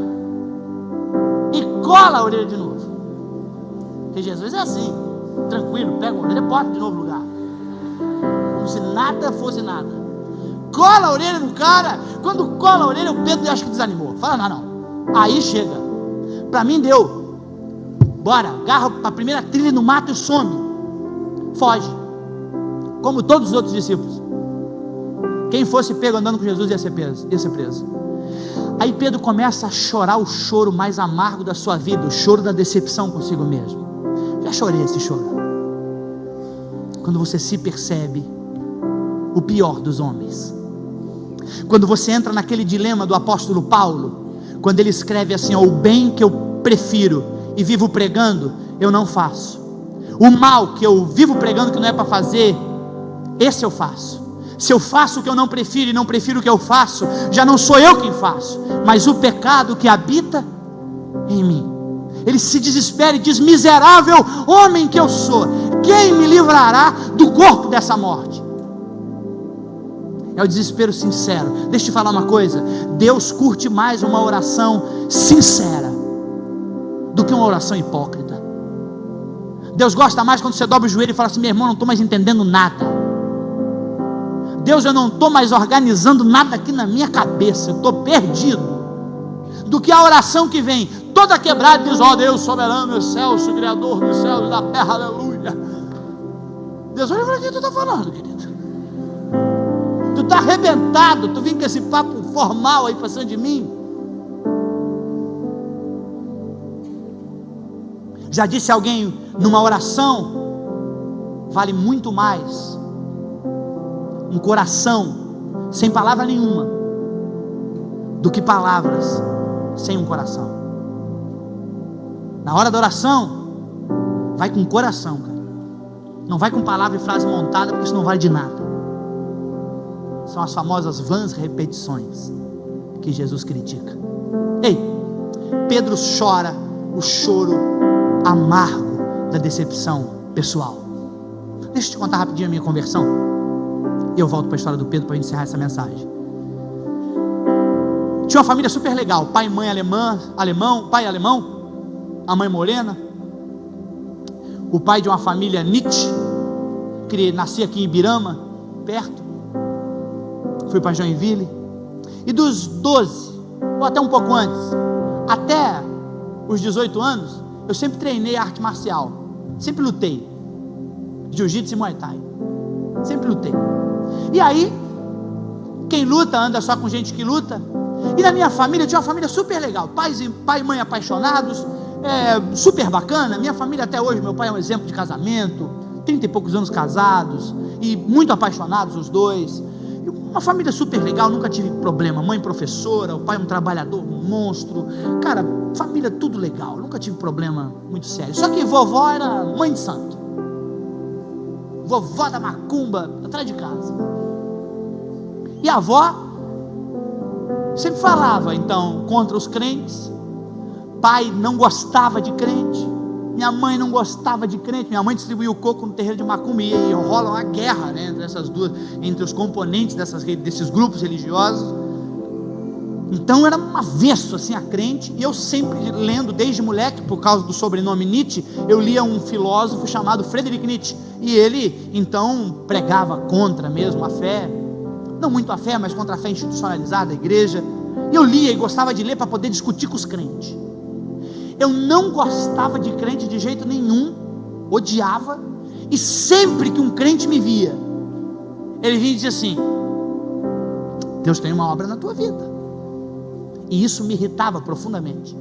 e cola a orelha de novo. Porque Jesus é assim, tranquilo, pega a orelha e bota de novo no lugar, como se nada fosse nada. Cola a orelha no cara. Quando cola a orelha, o Pedro acho que desanimou. Fala, não. Aí chega. Para mim deu. Bora, agarra a primeira trilha no mato e some. Foge. Como todos os outros discípulos. Quem fosse pego andando com Jesus ia ser preso. Aí Pedro começa a chorar o choro mais amargo da sua vida, o choro da decepção consigo mesmo. Já chorei esse choro. Quando você se percebe o pior dos homens. Quando você entra naquele dilema do apóstolo Paulo, quando ele escreve assim, ó, o bem que eu prefiro e vivo pregando, eu não faço. O mal que eu vivo pregando que não é para fazer, esse eu faço. Se eu faço o que eu não prefiro e não prefiro o que eu faço, já não sou eu quem faço, mas o pecado que habita em mim. Ele se desespera e diz, miserável homem que eu sou, quem me livrará do corpo dessa morte? É o desespero sincero. Deixa eu te falar uma coisa, Deus curte mais uma oração sincera do que uma oração hipócrita. Deus gosta mais quando você dobra o joelho e fala assim, meu irmão, não estou mais entendendo nada. Deus, eu não estou mais organizando nada aqui na minha cabeça, eu estou perdido. Do que a oração que vem toda quebrada e diz, ó Deus soberano, excelso, criador dos céus e da terra, aleluia. Deus, olha para quem tu está falando, querido. Tu está arrebentado, tu vem com esse papo formal aí passando de mim. Já disse alguém, numa oração vale muito mais um coração sem palavra nenhuma do que palavras sem um coração. Na hora da oração, vai com o coração, cara. Não vai com palavra e frase montada, porque isso não vale de nada. São as famosas vãs repetições que Jesus critica. Ei, Pedro chora o choro amargo da decepção pessoal. Deixa eu te contar rapidinho a minha conversão, e eu volto para a história do Pedro para encerrar essa mensagem. Tinha uma família super legal, pai e mãe alemão, pai alemão, a mãe morena, o pai de uma família Nietzsche, que nascia aqui em Ibirama, perto, fui para Joinville, e dos 12, ou até um pouco antes, até os 18 anos, eu sempre treinei arte marcial, sempre lutei, jiu-jitsu e muay thai, sempre lutei. E aí, quem luta anda só com gente que luta. E na minha família, tinha uma família super legal, pai e mãe apaixonados, super bacana. Minha família até hoje, meu pai é um exemplo de casamento, 30 e poucos anos casados, e muito apaixonados os dois. Uma família super legal, nunca tive problema. Mãe professora, o pai um trabalhador, um monstro. Cara, família tudo legal, nunca tive problema muito sério. Só que vovó era mãe de santo, vovó da macumba, atrás de casa. E a avó sempre falava, então, contra os crentes. Pai não gostava de crente, minha mãe não gostava de crente. Minha mãe distribuiu o coco no terreiro de macumba, e rola uma guerra, né, entre essas duas, entre os componentes desses grupos religiosos. Então era um avesso assim a crente. E eu sempre lendo, desde moleque, por causa do sobrenome Nietzsche, eu lia um filósofo chamado Friedrich Nietzsche, e ele então pregava contra mesmo a fé, não muito a fé, mas contra a fé institucionalizada da igreja. E eu lia e gostava de ler para poder discutir com os crentes. Eu não gostava de crente de jeito nenhum, odiava. E sempre que um crente me via, ele vinha e dizia assim: Deus tem uma obra na tua vida. E isso me irritava profundamente.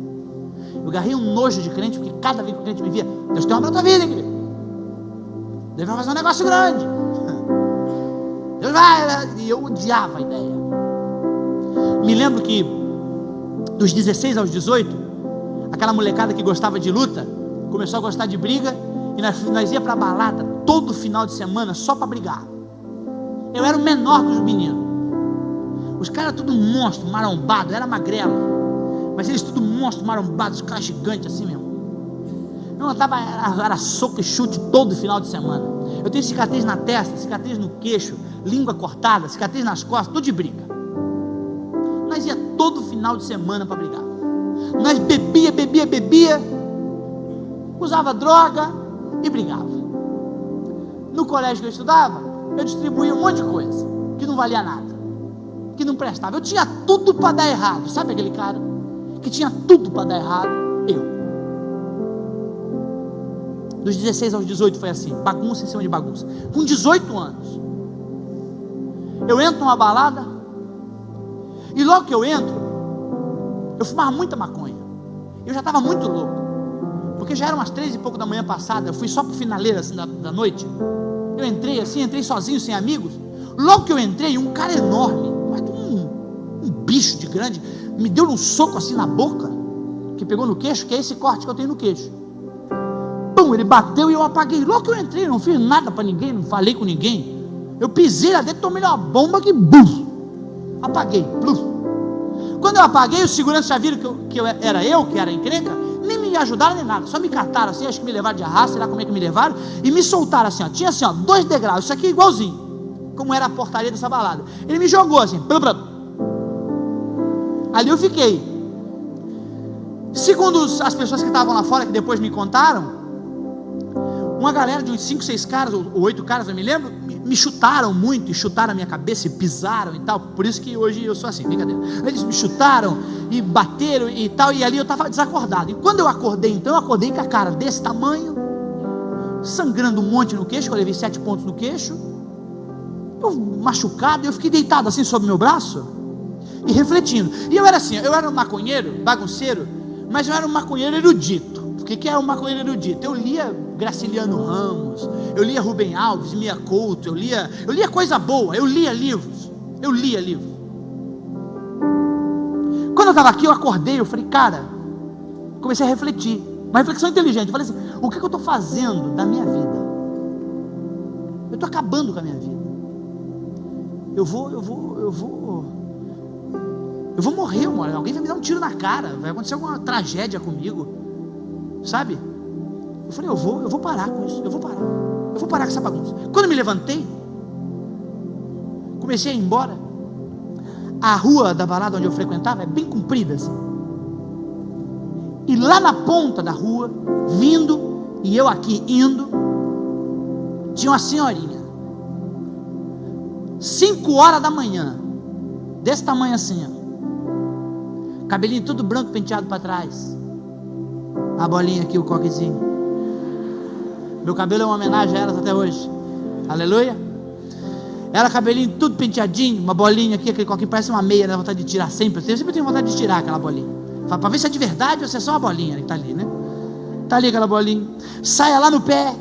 Eu agarrei um nojo de crente, porque cada vez que o crente me via: Deus tem uma obra na tua vida, hein, querido? Deus vai fazer um negócio grande, Deus vai. E eu odiava a ideia. Me lembro que dos 16 aos 18, aquela molecada que gostava de luta começou a gostar de briga, e nós ia para balada todo final de semana só para brigar. Eu era o menor dos meninos, os caras tudo monstro, marombado, era magrelo, mas eles tudo monstro, marombados, os caras gigantes assim mesmo. Eu andava, era soco e chute todo final de semana. Eu tenho cicatriz na testa, cicatriz no queixo, língua cortada, cicatriz nas costas, tudo de briga. Nós ia todo final de semana para brigar. Nós bebia, usava droga e brigava. No colégio que eu estudava, eu distribuía um monte de coisa que não valia nada, que não prestava. Eu tinha tudo para dar errado. Sabe aquele cara que tinha tudo para dar errado? Eu. Dos 16 aos 18 foi assim, bagunça em cima de bagunça. Com 18 anos, eu entro numa balada, e logo que eu entro, eu fumava muita maconha. Eu já estava muito louco, porque já eram umas 3 e pouco da manhã passada. Eu fui só para o finaleiro assim, da noite. Eu entrei assim, entrei sozinho, sem amigos. Logo que eu entrei, um cara enorme, mas um bicho de grande, me deu um soco assim na boca, que pegou no queixo, que é esse corte que eu tenho no queixo. Pum, ele bateu e eu apaguei. Logo que eu entrei, não fiz nada para ninguém, não falei com ninguém. Eu pisei lá dentro, tomei uma bomba que buf, apaguei, bluf. Quando eu apaguei, os seguranças já viram que era eu que era encrenca, nem me ajudaram nem nada, só me cataram assim, acho que me levaram de arrasto, sei lá como é que me levaram, e me soltaram assim, ó. Tinha assim, ó, 2 degraus, isso aqui é igualzinho, como era a portaria dessa balada. Ele me jogou assim, ali eu fiquei. Segundo as pessoas que estavam lá fora, que depois me contaram, uma galera de uns 5, 6 caras, ou 8 caras, eu me lembro, me chutaram muito, e chutaram a minha cabeça, e pisaram e tal. Por isso que hoje eu sou assim, brincadeira. Eles me chutaram, e bateram e tal, e ali eu estava desacordado. E quando eu acordei, então, eu acordei com a cara desse tamanho, sangrando um monte no queixo, eu levei 7 pontos no queixo, eu machucado, eu fiquei deitado assim sobre o meu braço, e refletindo. E eu era assim, eu era um maconheiro, bagunceiro, mas eu era um maconheiro erudito. O que é um maconheiro erudito? Eu lia Graciliano Ramos, eu lia Rubem Alves, Mia Couto, eu lia coisa boa, eu lia livros. Quando eu estava aqui, eu acordei, eu falei, cara, comecei a refletir, uma reflexão inteligente. Eu falei assim, o que eu estou fazendo da minha vida? estou acabando com a minha vida. Eu vou morrer, mano. Alguém vai me dar um tiro na cara, vai acontecer alguma tragédia comigo, sabe? Eu falei, eu vou parar com isso, eu vou parar com essa bagunça. Quando eu me levantei, comecei a ir embora. A rua da balada onde eu frequentava é bem comprida assim, e lá na ponta da rua, vindo, e eu aqui indo, tinha uma senhorinha, 5 horas da manhã, desse tamanho assim, ó, cabelinho tudo branco, penteado para trás, a bolinha aqui, o coquezinho. Meu cabelo é uma homenagem a elas até hoje, aleluia. Ela, cabelinho tudo penteadinho, uma bolinha aqui, aquele coquinho, parece uma meia, né? Vontade de tirar sempre. Eu sempre tenho vontade de tirar aquela bolinha, para ver se é de verdade ou se é só uma bolinha que está ali, né? Está ali aquela bolinha, saia lá no pé,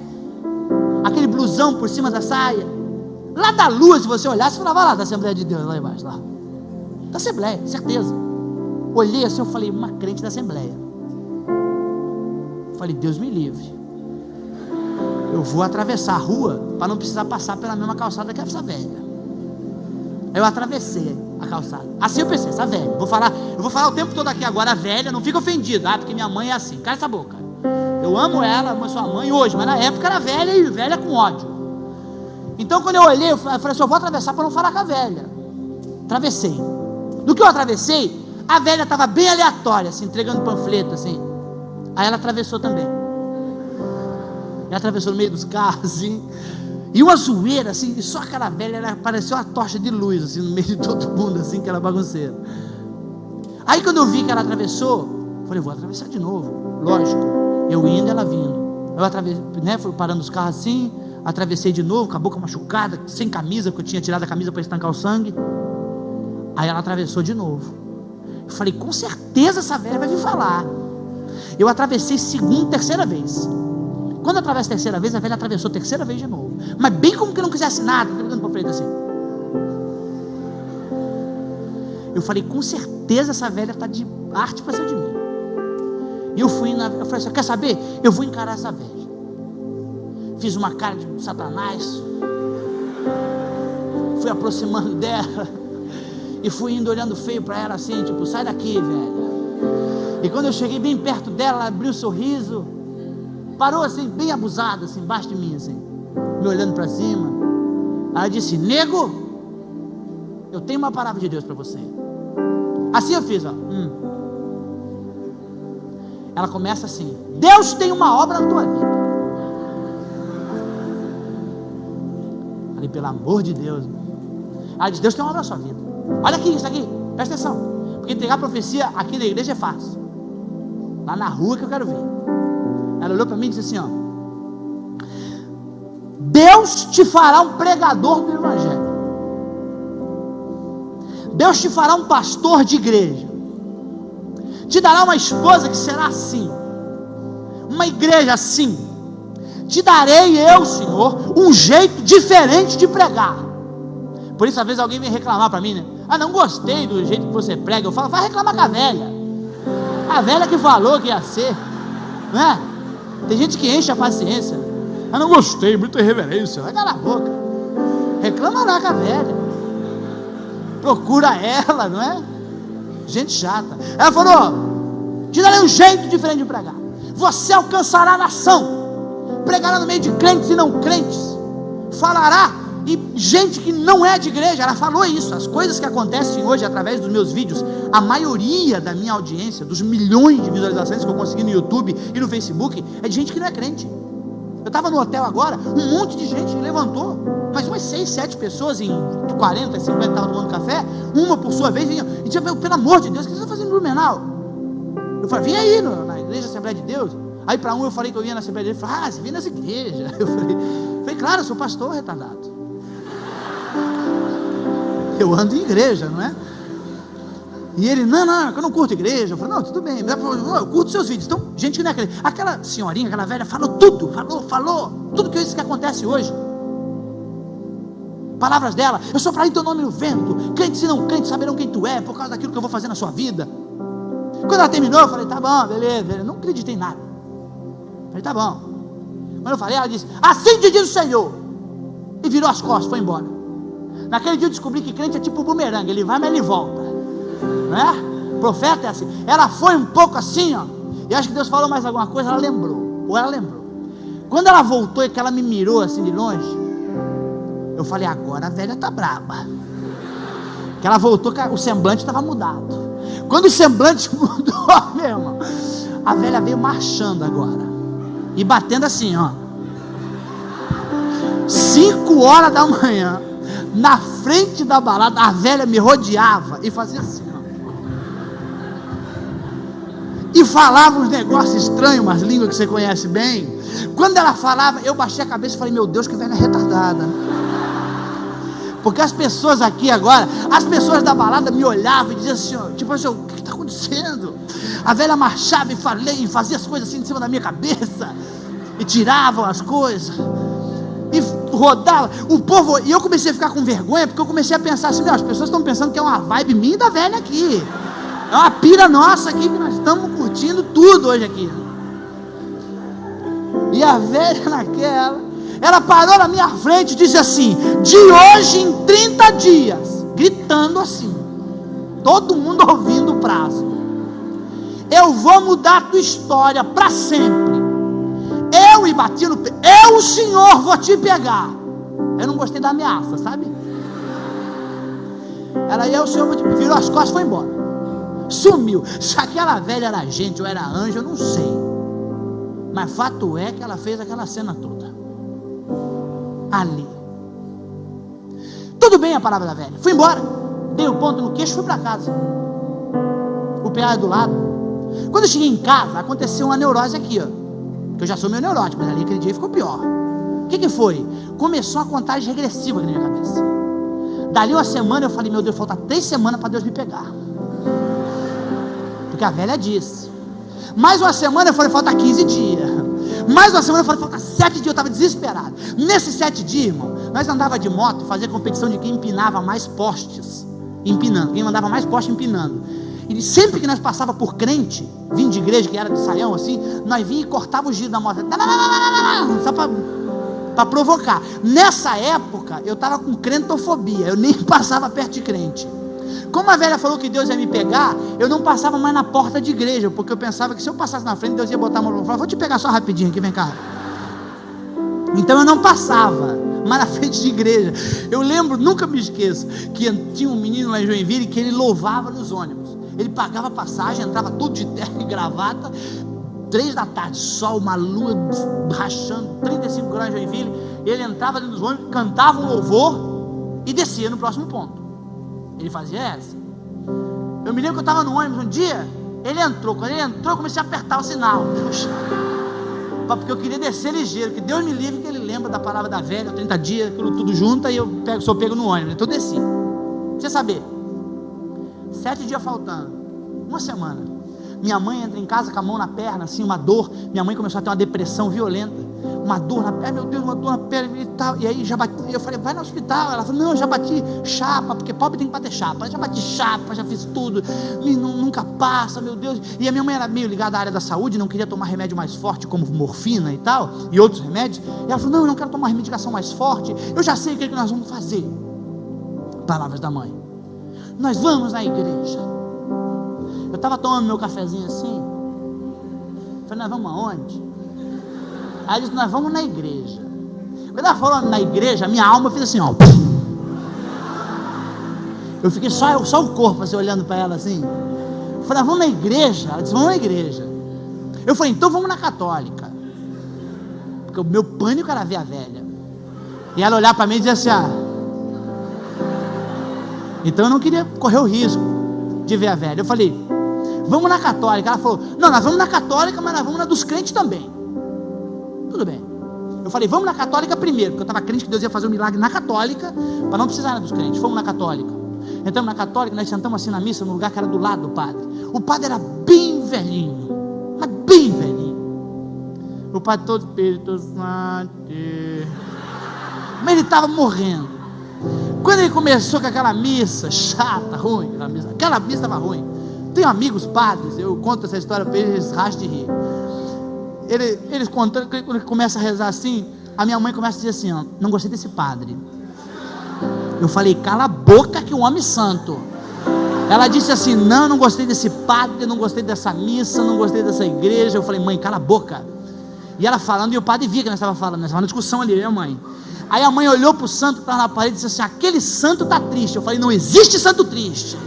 aquele blusão por cima da saia, lá da lua, se você olhar, você falava lá da Assembleia de Deus, lá embaixo, lá, da Assembleia, certeza. Olhei assim, eu falei, uma crente da Assembleia. Falei, Deus me livre, eu vou atravessar a rua para não precisar passar pela mesma calçada que essa velha. Eu atravessei a calçada, assim eu pensei, essa velha, eu vou falar o tempo todo aqui agora, a velha, não fica ofendido, porque minha mãe é assim, cala essa boca, eu amo ela, amo a sua mãe hoje, mas na época era velha e velha com ódio. Então quando eu olhei, eu falei assim, eu vou atravessar para não falar com a velha. Atravessei. No que eu atravessei, a velha estava bem aleatória, assim, entregando panfleto, assim. Aí ela atravessou também. Ela atravessou no meio dos carros, assim. E uma zoeira, assim, e só aquela velha, ela parecia uma tocha de luz, assim, no meio de todo mundo, assim, que era bagunceira. Aí quando eu vi que ela atravessou, eu falei, vou atravessar de novo. Lógico, eu indo e ela vindo. Eu atravessei, né, fui parando os carros assim, atravessei de novo, com a boca machucada, sem camisa, porque eu tinha tirado a camisa para estancar o sangue. Aí ela atravessou de novo. Eu falei, com certeza essa velha vai vir falar. Eu atravessei segunda, terceira vez. Quando eu atravesso a terceira vez, a velha atravessou a terceira vez de novo, mas bem como que não quisesse nada, entregando para frente assim. Eu falei, com certeza essa velha está de arte para cima de mim. E eu falei assim, quer saber? Eu vou encarar essa velha. Fiz uma cara de Satanás, fui aproximando dela e fui indo olhando feio para ela assim, tipo, sai daqui, velha. E quando eu cheguei bem perto dela, ela abriu um sorriso, parou assim, bem abusada, assim, embaixo de mim, assim, me olhando para cima. Ela disse, nego, eu tenho uma palavra de Deus para você. Assim eu fiz, ó. Ela começa assim, Deus tem uma obra na tua vida. Falei, pelo amor de Deus. Ela disse, Deus tem uma obra na sua vida. Olha aqui, isso aqui, presta atenção. Porque entregar profecia aqui na igreja é fácil. Lá na rua que eu quero ver. Ela olhou para mim e disse assim, ó, Deus te fará um pregador do evangelho. Deus te fará um pastor de igreja. Te dará uma esposa que será assim, uma igreja assim. Te darei eu, Senhor, um jeito diferente de pregar. Por isso às vezes alguém vem reclamar para mim, né? Não gostei do jeito que você prega. Eu falo, vai reclamar com a velha. A velha que falou que ia ser, não é? Tem gente que enche a paciência. Não gostei, muita irreverência. Vai calar a boca. Reclama lá com a velha. Procura ela, não é? Gente chata. Ela falou, te darei um jeito diferente de pregar. Você alcançará a nação. Pregará no meio de crentes e não crentes. Falará e gente que não é de igreja. Ela falou isso. As coisas que acontecem hoje através dos meus vídeos, a maioria da minha audiência, dos milhões de visualizações que eu consegui no YouTube e no Facebook, é de gente que não é crente. Eu estava no hotel agora, um monte de gente levantou, mas umas 6, 7 pessoas em 40, 50 estavam tomando café, uma por sua vez, e dizia, pelo amor de Deus, o que você está fazendo no Blumenau? Eu falei, vim aí na igreja Assembleia de Deus. Aí para um eu falei que eu ia na Assembleia de Deus. Ele falou, você vem nas igrejas. Eu falei, claro, eu sou pastor retardado. Eu ando em igreja, não é? E ele, não, eu não curto igreja. Eu falei, não, tudo bem, eu curto seus vídeos. Então, gente que não é crente. Aquela senhorinha, aquela velha, falou tudo que isso que acontece hoje. Palavras dela, eu soprarei teu nome no vento, crentes e não crentes saberão quem tu é, por causa daquilo que eu vou fazer na sua vida. Quando ela terminou, eu falei, tá bom, beleza, não acreditei em nada. Eu falei, tá bom. Quando eu falei, ela disse, assim te diz o Senhor. e virou as costas, foi embora. Naquele dia eu descobri que crente é tipo bumerangue, ele vai, mas ele volta, né? Profeta é assim. Ela foi um pouco assim, ó, e acho que Deus falou mais alguma coisa, ela lembrou. Quando ela voltou e que ela me mirou assim de longe, eu falei, agora a velha tá braba. Que ela voltou, o semblante estava mudado. Quando o semblante mudou, meu irmão, a velha veio marchando agora e batendo assim, ó, 5 horas da manhã, na frente da balada, a velha me rodeava e fazia assim, ó, e falava uns negócios estranhos, umas línguas que você conhece bem. Quando ela falava, eu baixei a cabeça e falei, meu Deus, que velha retardada. Porque as pessoas aqui agora, as pessoas da balada me olhavam e diziam assim, ó, tipo assim, o que está acontecendo? A velha marchava e fazia as coisas assim em cima da minha cabeça, e tiravam as coisas, e rodava, o povo, e eu comecei a ficar com vergonha, porque eu comecei a pensar assim, meu, as pessoas estão pensando que é uma vibe minha e da velha aqui, é uma pira nossa aqui, que nós estamos curtindo tudo hoje aqui. E a velha naquela, ela parou na minha frente e disse assim, de hoje em 30 dias, gritando assim, todo mundo ouvindo o prazo, eu vou mudar a tua história para sempre. Eu, e bati no pé, eu, o Senhor, vou te pegar. Eu não gostei da ameaça, sabe? Ela, o Senhor vou te pegar. Virou as costas e foi embora, sumiu. Se aquela velha era gente ou era anjo, eu não sei, mas fato é que ela fez aquela cena toda ali. Tudo bem a palavra da velha, fui embora, dei o ponto no queixo, fui para casa. O PA é do lado. Quando eu cheguei em casa, aconteceu uma neurose aqui, ó, que eu já sou meio neurótico, mas ali aquele dia ficou pior. O que foi? Começou a contagem regressiva aqui na minha cabeça. Dali uma semana eu falei, meu Deus, falta 3 semanas para Deus me pegar, porque a velha disse. Mais uma semana eu falei, falta 15 dias. Mais uma semana eu falei, falta 7 dias. Eu estava desesperado. Nesses 7 dias, irmão, nós andava de moto, fazia competição de quem empinava mais postes, empinando, quem mandava mais postes empinando. E sempre que nós passava por crente, vindo de igreja, que era de saião assim, nós vinha e cortava o giro da moto, só para provocar. Nessa época eu estava com crentofobia, eu nem passava perto de crente. Como a velha falou que Deus ia me pegar, eu não passava mais na porta de igreja, porque eu pensava que se eu passasse na frente, Deus ia botar a mão e falar, vou te pegar só rapidinho aqui, vem cá. Então eu não passava mais na frente de igreja. Eu lembro, nunca me esqueço, que tinha um menino lá em Joinville que ele louvava nos ônibus. Ele pagava passagem, entrava todo de terno e gravata, 3 da tarde, sol, uma lua rachando, 35 graus em Joinville. Ele entrava dentro dos ônibus, cantava um louvor e descia no próximo ponto. Ele fazia essa. Eu me lembro que eu estava no ônibus um dia, ele entrou. Quando ele entrou, eu comecei a apertar o sinal. Puxa, porque eu queria descer ligeiro, que Deus me livre, que ele lembra da palavra da velha, 30 dias, tudo junto, e eu sou pego no ônibus. Então eu desci. Pra você saber, 7 dias faltando, uma semana, minha mãe entra em casa com a mão na perna, assim, uma dor. Minha mãe começou a ter uma depressão violenta, uma dor na perna, meu Deus, uma dor na perna e tal. E aí já bati, eu falei, vai no hospital. Ela falou, não, eu já bati chapa, porque pobre tem que bater chapa. Eu já bati chapa, já fiz tudo, e nunca passa, meu Deus. E a minha mãe era meio ligada à área da saúde, não queria tomar remédio mais forte, como morfina e tal, e outros remédios. E ela falou, não, eu não quero tomar medicação mais forte, eu já sei o que nós vamos fazer. Palavras da mãe, nós vamos na igreja. Eu estava tomando meu cafezinho assim, falei, nós vamos aonde? Aí ela disse, nós vamos na igreja. Quando ela falou na igreja, a minha alma fez assim, ó. Eu fiquei só o corpo assim, olhando para ela assim. Eu falei, vamos na igreja? Ela disse, vamos na igreja. Eu falei, então vamos na católica. Porque o meu pânico era ver a velha. E ela olhar para mim e dizer assim, então eu não queria correr o risco de ver a velha. Eu falei, vamos na católica. Ela falou, não, nós vamos na católica, mas nós vamos na dos crentes também. Tudo bem. Eu falei, vamos na católica primeiro, porque eu estava crente que Deus ia fazer um milagre na católica, para não precisar dos crentes. Fomos na católica. Entramos na católica, nós sentamos assim na missa, no lugar que era do lado do padre. O padre era bem velhinho, mas bem velhinho. O padre todo Espírito Santo. Mas ele estava morrendo. Quando ele começou com aquela missa chata, ruim, aquela missa estava ruim. Tenho amigos padres, eu conto essa história para eles, racham de rir. Eles contando, quando ele começa a rezar assim, A minha mãe começa a dizer assim, ó, não gostei desse padre. Eu falei, cala a boca que o homem santo. Ela disse assim, não gostei desse padre, não gostei dessa missa, não gostei dessa igreja. Eu falei, mãe, cala a boca. E ela falando, e o padre via que nós estávamos falando, nós estávamos na discussão ali, minha mãe. Aí a mãe olhou para o santo que estava na parede e disse assim, aquele santo está triste. Eu falei, não existe santo triste.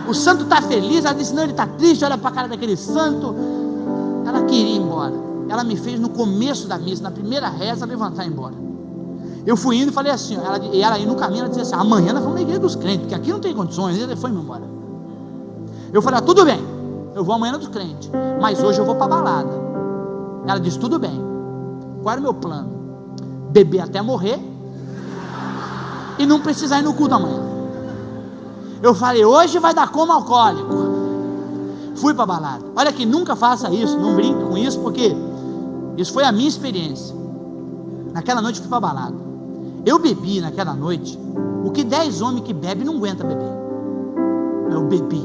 O santo está feliz. Ela disse, não, ele está triste, olha para a cara daquele santo. Ela queria ir embora. Ela me fez no começo da missa, na primeira reza, levantar e ir embora. Eu fui indo e falei assim, e ela aí no caminho, ela disse assim, amanhã nós vamos na igreja dos crentes, porque aqui não tem condições. E ela foi embora. Eu falei, tudo bem, eu vou amanhã dos crentes, mas hoje eu vou para a balada. Ela disse, tudo bem. Qual era o meu plano? Beber até morrer e não precisar ir no culto amanhã. Eu falei, hoje vai dar coma alcoólico. Fui para a balada. Olha aqui, nunca faça isso, não brinque com isso, porque isso foi a minha experiência. Naquela noite eu fui para a balada. Eu bebi naquela noite o que 10 homens que bebem não aguenta beber. Eu bebi.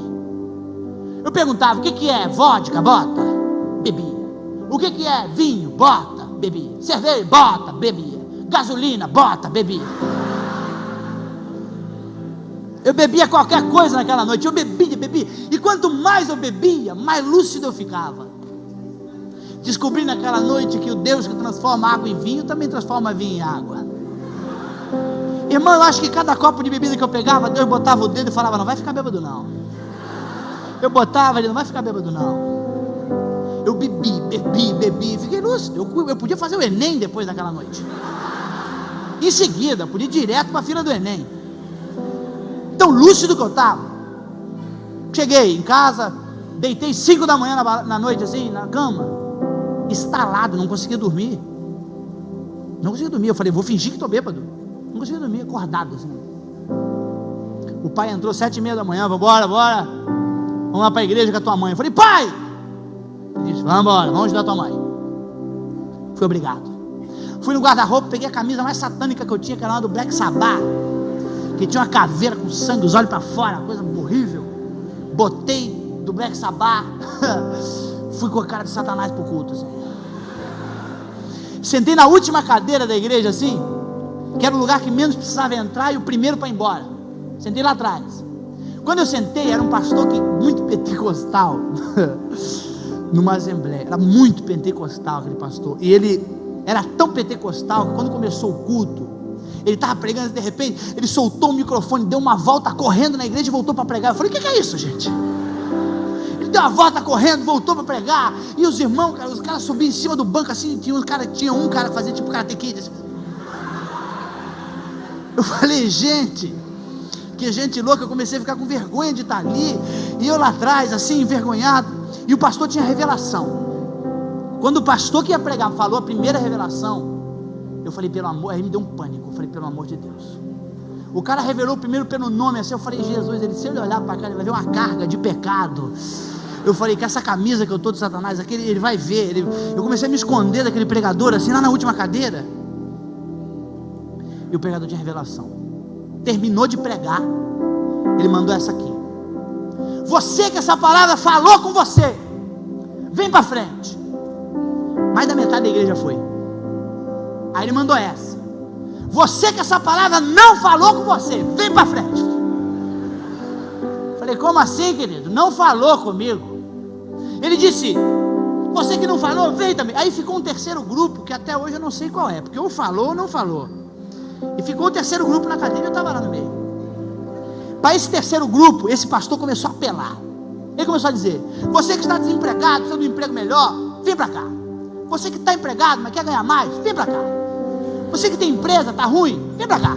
Eu perguntava, o que é vodka? Bota. Bebia. O que é vinho? Bota. Bebia. Cerveja? Bota. Bebia. Gasolina? Bota. Bebia. Eu bebia qualquer coisa naquela noite. Eu bebia. E quanto mais eu bebia, mais lúcido eu ficava. Descobri naquela noite que o Deus que transforma água em vinho também transforma vinho em água. Irmão, eu acho que cada copo de bebida que eu pegava, Deus botava o dedo e falava, não vai ficar bêbado não. Eu botava, ele não vai ficar bêbado não. Eu bebi, fiquei lúcido. Eu podia fazer o Enem depois daquela noite. Em seguida, podia ir direto para a fila do Enem. Tão lúcido que eu estava. Cheguei em casa, deitei 5 da manhã na noite assim, na cama, estalado, não conseguia dormir. Eu falei, vou fingir que estou bêbado. Não conseguia dormir, acordado assim. O pai entrou 7:30 da manhã, bora, vamos lá para a igreja com a tua mãe. Eu falei, pai! Ele disse, vamos embora, vamos ajudar a tua mãe. Fui obrigado. Fui no guarda-roupa, peguei a camisa mais satânica que eu tinha, que era uma do Black Sabbath, que tinha uma caveira com sangue, os olhos para fora, coisa horrível. Botei do Black Sabbath, fui com a cara de Satanás pro culto assim. Sentei na última cadeira da igreja assim, que era o lugar que menos precisava entrar e o primeiro para ir embora. Sentei lá atrás. Quando eu sentei, era um pastor muito pentecostal, numa assembleia, era muito pentecostal aquele pastor, e ele era tão pentecostal que quando começou o culto, ele estava pregando e de repente, ele soltou o microfone, deu uma volta correndo na igreja e voltou para pregar. Eu falei, o que é isso, gente? Ele deu uma volta correndo, voltou para pregar, e os irmãos, os caras subiam em cima do banco assim, tinha um cara que fazia tipo Karate Kid assim. Eu falei, gente, que gente louca. Eu comecei a ficar com vergonha de estar ali, e eu lá atrás assim, envergonhado, e o pastor tinha revelação. Quando o pastor que ia pregar falou a primeira revelação, eu falei, pelo amor, aí me deu um pânico. Eu falei, pelo amor de Deus. O cara revelou primeiro pelo nome assim, eu falei, Jesus, se ele olhar para cá, ele vai ver uma carga de pecado. Eu falei, que essa camisa que eu estou de Satanás aqui, ele vai ver. Eu comecei a me esconder daquele pregador assim, lá na última cadeira, e o pregador tinha revelação. Terminou de pregar, ele mandou essa aqui: você que essa palavra falou com você, vem para frente. Mais da metade da igreja foi. Aí ele mandou essa: você que essa palavra não falou com você, vem para frente. Falei, como assim, querido? Não falou comigo. Ele disse, você que não falou, vem também. Aí ficou um terceiro grupo, que até hoje eu não sei qual é, porque ou falou ou não falou. E ficou o terceiro grupo na cadeira e eu estava lá no meio. Para esse terceiro grupo, esse pastor começou a apelar. Ele começou a dizer, você que está desempregado, precisa de um emprego melhor, vem para cá. Você que está empregado, mas quer ganhar mais, vem para cá. Você que tem empresa, está ruim, vem para cá.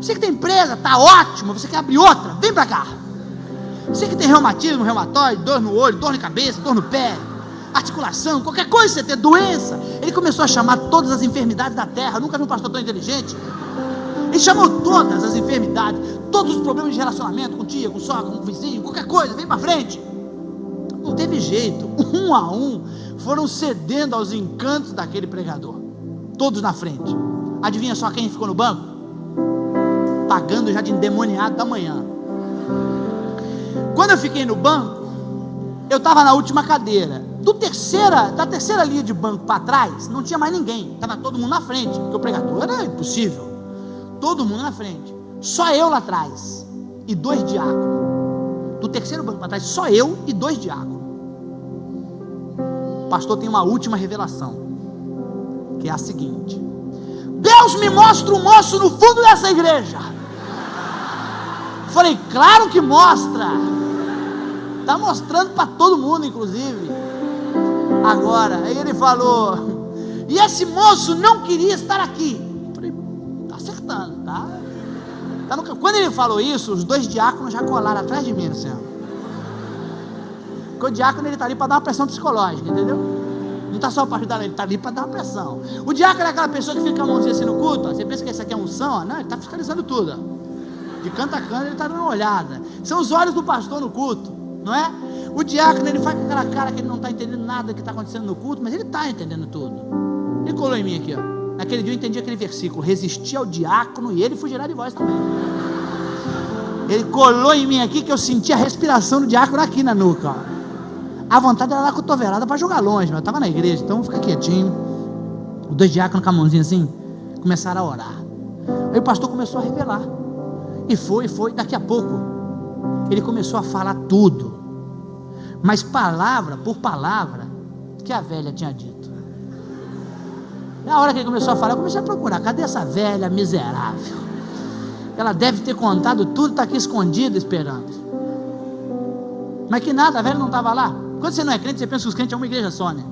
Você que tem empresa, está ótimo, você quer abrir outra, vem para cá. Você que tem reumatismo, reumatóide, dor no olho, dor na cabeça, dor no pé, articulação, qualquer coisa que você tem, doença. Ele começou a chamar todas as enfermidades da terra. Eu nunca vi um pastor tão inteligente. Ele chamou todas as enfermidades, todos os problemas de relacionamento com tia, com sogra, com vizinho, qualquer coisa, vem para frente. Não teve jeito, um a um foram cedendo aos encantos daquele pregador, todos na frente. Adivinha só quem ficou no banco? Pagando já de endemoniado da manhã. Quando eu fiquei no banco, eu estava na última cadeira, Da terceira linha de banco para trás, não tinha mais ninguém, estava todo mundo na frente, porque o pregador era impossível, todo mundo na frente, só eu lá atrás, e 2 diáconos, do terceiro banco para trás, só eu e 2 diáconos. O pastor tem uma última revelação, que é a seguinte: Deus me mostra um moço no fundo dessa igreja. Falei, claro que mostra, está mostrando para todo mundo, inclusive. Agora, aí ele falou, e esse moço não queria estar aqui. Eu falei, tá acertando, tá? Quando ele falou isso, os 2 diáconos já colaram atrás de mim, assim, ó. Porque o diácono, ele está ali para dar uma pressão psicológica, entendeu? Não está só para ajudar, ele está ali para dar uma pressão. O diácono é aquela pessoa que fica com a mãozinha assim no culto, ó. Você pensa que esse aqui é unção, ó. Não, ele está fiscalizando tudo, ó. De canto a canto ele está dando uma olhada. São os olhos do pastor no culto, não é? O diácono, ele faz com aquela cara que ele não está entendendo nada que está acontecendo no culto, mas ele está entendendo tudo. Ele colou em mim aqui, ó. Naquele dia eu entendi aquele versículo: resistir ao diácono e ele fugirá de vós também. Ele colou em mim aqui, que eu senti a respiração do diácono aqui na nuca, ó. A vontade era dar cotovelada para jogar longe, mas eu estava na igreja, então fica quietinho. Os 2 diáconos com a mãozinha assim começaram a orar. Aí o pastor começou a revelar, e foi, daqui a pouco ele começou a falar tudo, mas palavra por palavra que a velha tinha dito. Na hora que ele começou a falar, eu comecei a procurar, cadê essa velha miserável? Ela deve ter contado tudo, está aqui escondida esperando. Mas que nada, a velha não estava lá. Quando você não é crente, você pensa que os crentes é uma igreja só, né?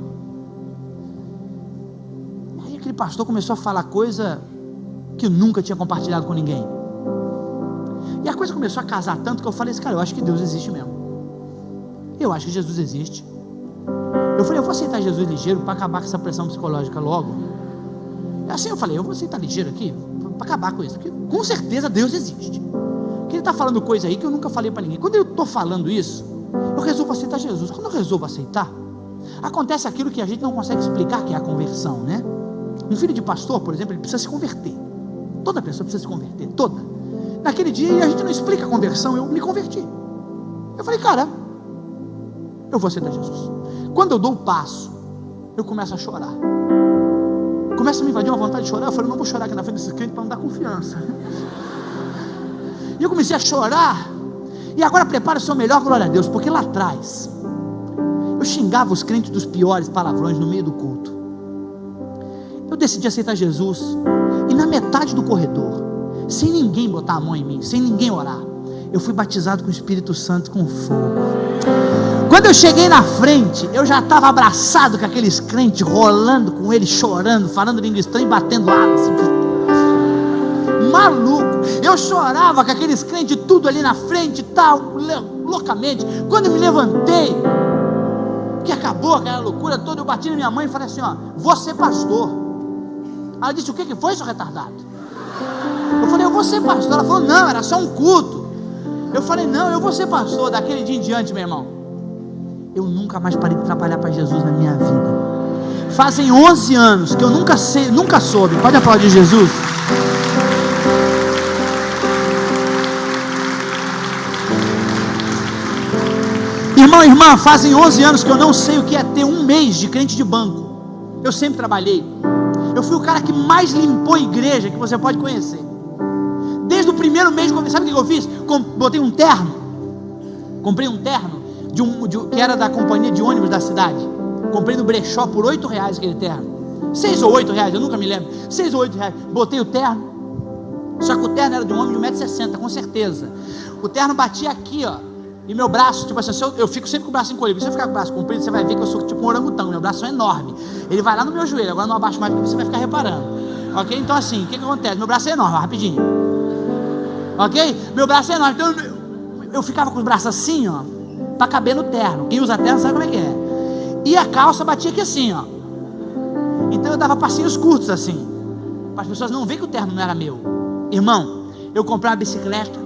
Aí aquele pastor começou a falar coisa que eu nunca tinha compartilhado com ninguém. E a coisa começou a casar tanto que eu falei assim, cara, eu acho que Deus existe mesmo. Eu acho que Jesus existe. Eu falei, eu vou aceitar Jesus ligeiro para acabar com essa pressão psicológica logo. E assim eu falei, eu vou aceitar ligeiro aqui para acabar com isso, porque com certeza Deus existe. Porque ele está falando coisa aí que eu nunca falei para ninguém. Quando eu estou falando isso, eu resolvo aceitar Jesus. Quando eu resolvo aceitar, acontece aquilo que a gente não consegue explicar, que é a conversão, né? Um filho de pastor, por exemplo, ele precisa se converter. Toda pessoa precisa se converter, toda. Naquele dia, a gente não explica a conversão, eu me converti. Eu falei, cara, eu vou aceitar Jesus. Quando eu dou o passo, eu começo a chorar. Começa a me invadir uma vontade de chorar. Eu falei, não vou chorar aqui na frente desse crente para não dar confiança. E eu comecei a chorar. E agora prepara o seu melhor, glória a Deus, porque lá atrás eu xingava os crentes dos piores palavrões no meio do culto. Eu decidi aceitar Jesus, e na metade do corredor, sem ninguém botar a mão em mim, sem ninguém orar, eu fui batizado com o Espírito Santo, com fogo. Quando eu cheguei na frente, eu já estava abraçado com aqueles crentes, rolando com eles, chorando, falando língua estranha e batendo asas. Maluco, eu chorava com aqueles crentes tudo ali na frente e tal, loucamente. Quando eu me levantei, que acabou aquela loucura toda, eu bati na minha mãe e falei assim, ó, vou ser pastor. Ela disse, o que foi, seu retardado? Eu falei, eu vou ser pastor. Ela falou, não, era só um culto. Eu falei, não, eu vou ser pastor. Daquele dia em diante, meu irmão, eu nunca mais parei de trabalhar para Jesus na minha vida. Fazem 11 anos que eu nunca soube. Pode aplaudir Jesus. Irmão, irmã, fazem 11 anos que eu não sei o que é ter um mês de crente de banco. Eu sempre trabalhei. Eu fui o cara que mais limpou a igreja que você pode conhecer. Desde o primeiro mês, sabe o que eu fiz? Botei um terno. Comprei um terno que era da companhia de ônibus da cidade. Comprei no brechó por R$8 aquele terno. 6 ou 8 reais, eu nunca me lembro. 6 ou 8 reais. Botei o terno. Só que o terno era de um homem de 1,60 m, com certeza. O terno batia aqui, ó. E meu braço, tipo assim, eu fico sempre com o braço encolhido. Se você ficar com o braço comprido, você vai ver que eu sou tipo um orangotão. Meu braço é enorme. Ele vai lá no meu joelho. Agora não abaixo mais, porque você vai ficar reparando. Ok? Então assim, o que acontece? Meu braço é enorme, rapidinho. Ok? Meu braço é enorme. Então eu ficava com os braços assim, ó, para caber no terno. Quem usa terno sabe como é que é. E a calça batia aqui assim, ó. Então eu dava passinhos curtos assim, para as pessoas não verem que o terno não era meu. Irmão, eu comprei uma bicicleta.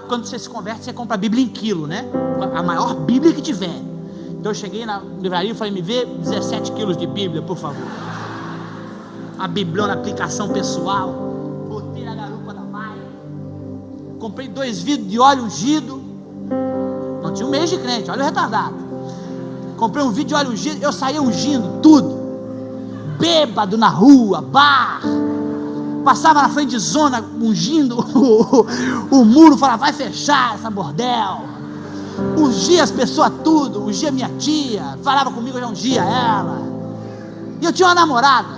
Quando você se converte, você compra a Bíblia em quilo, né? A maior Bíblia que tiver. Então eu cheguei na livraria e falei, me vê 17 quilos de Bíblia, por favor. A Bibliona, aplicação pessoal. Botei na garupa da maia. Comprei 2 vidros de óleo ungido. Não tinha um mês de crente, olha o retardado. comprei um vidro de óleo ungido, eu saía ungindo tudo, bêbado na rua, bar, passava na frente de zona, ungindo o muro, falava, vai fechar essa bordel, ungia as pessoas tudo, ungia minha tia, falava comigo, eu já ungia ela, e eu tinha uma namorada,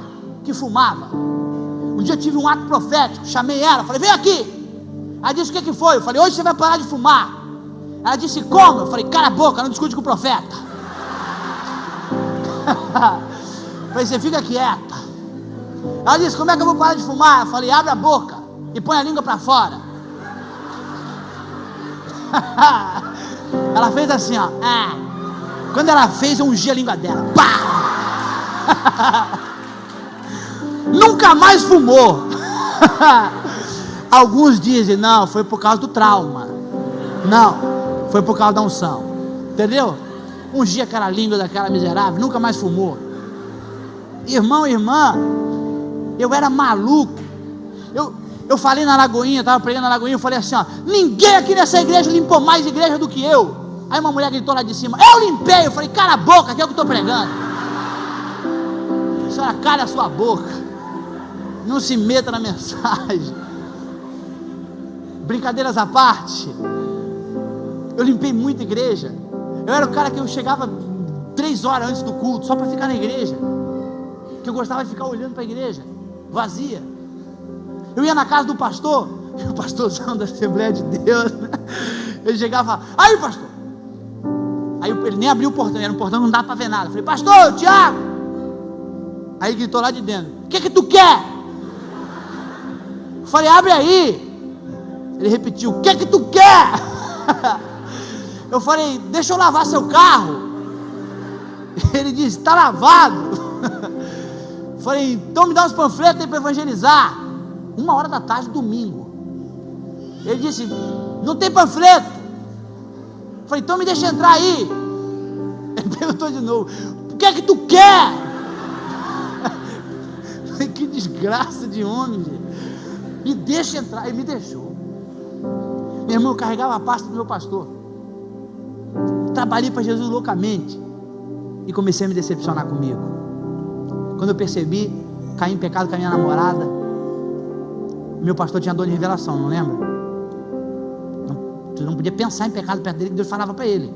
que fumava, um dia eu tive um ato profético, chamei ela, falei, vem aqui, ela disse, o que foi? Eu falei, hoje você vai parar de fumar. Ela disse, como? Eu falei, cala a boca, não discute com o profeta. Falei, você fica quieta. Ela disse, como é que eu vou parar de fumar? Eu falei, abre a boca e põe a língua para fora. Ela fez assim, ó. Quando ela fez, eu ungi a língua dela. Pá! Nunca mais fumou. Alguns dizem, não, foi por causa do trauma. Não, foi por causa da unção. Entendeu? Ungi aquela língua daquela miserável, nunca mais fumou. Irmão e irmã, eu era maluco. Eu falei na Lagoinha, estava pregando na Lagoinha, eu falei assim, ó, ninguém aqui nessa igreja limpou mais igreja do que eu. Aí uma mulher gritou lá de cima, eu limpei. Eu falei, cala a boca, que é o que eu estou pregando. A senhora, cala a sua boca, não se meta na mensagem. Brincadeiras à parte, eu limpei muita igreja. Eu era o cara que eu chegava 3 horas antes do culto, só para ficar na igreja, que eu gostava de ficar olhando para a igreja vazia. Eu ia na casa do pastor, o pastorzão da Assembleia de Deus, né? Ele chegava e falava, aí pastor, aí ele nem abriu o portão, era um portão, não dá para ver nada. Eu falei, pastor, Tiago. Aí ele gritou lá de dentro, o que tu quer? Eu falei, abre aí. Ele repetiu, o que tu quer? Eu falei, deixa eu lavar seu carro. Ele disse, está lavado. Eu falei, então me dá uns panfletos aí para evangelizar. 1h da tarde, domingo. Ele disse, não tem panfleto. Eu falei, então me deixa entrar aí. Ele perguntou de novo, o que tu quer? Eu falei, que desgraça de homem, gente. Me deixa entrar. Ele me deixou. Meu irmão, eu carregava a pasta do meu pastor. Trabalhei para Jesus loucamente. E comecei a me decepcionar comigo. Quando eu percebi, caí em pecado com a minha namorada. Meu pastor tinha dor de revelação, não lembra? Tu não podia pensar em pecado perto dele, que Deus falava para ele.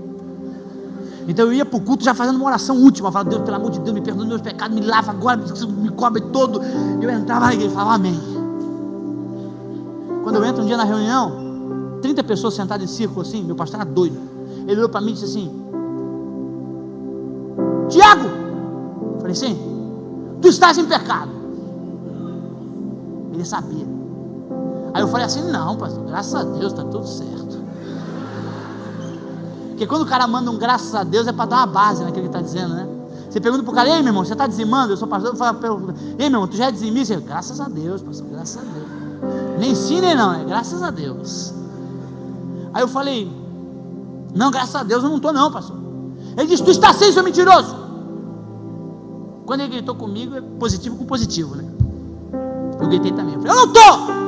Então eu ia para o culto já fazendo uma oração última. Eu falava, Deus, pelo amor de Deus, me perdoa meus pecados, me lava agora, me cobre todo. Eu entrava na igreja e falava amém. Quando eu entro um dia na reunião, 30 pessoas sentadas em círculo assim, meu pastor era doido. Ele olhou para mim e disse assim, Tiago, eu falei, sim, tu estás em pecado. Ele sabia. Aí eu falei assim, não pastor, graças a Deus está tudo certo. Porque quando o cara manda um graças a Deus é para dar uma base naquilo que ele está dizendo, né? Você pergunta para o cara, ei meu irmão, você está dizimando? Eu sou pastor, eu falo, ei meu irmão, tu já é dizimista? Graças a Deus, pastor, graças a Deus. Nem sim, nem não, é graças a Deus. Aí eu falei, não, graças a Deus eu não estou não, pastor. Ele disse, tu está sem, seu mentiroso. Quando ele gritou comigo, é positivo com positivo, né? Eu gritei também, eu falei, eu não estou.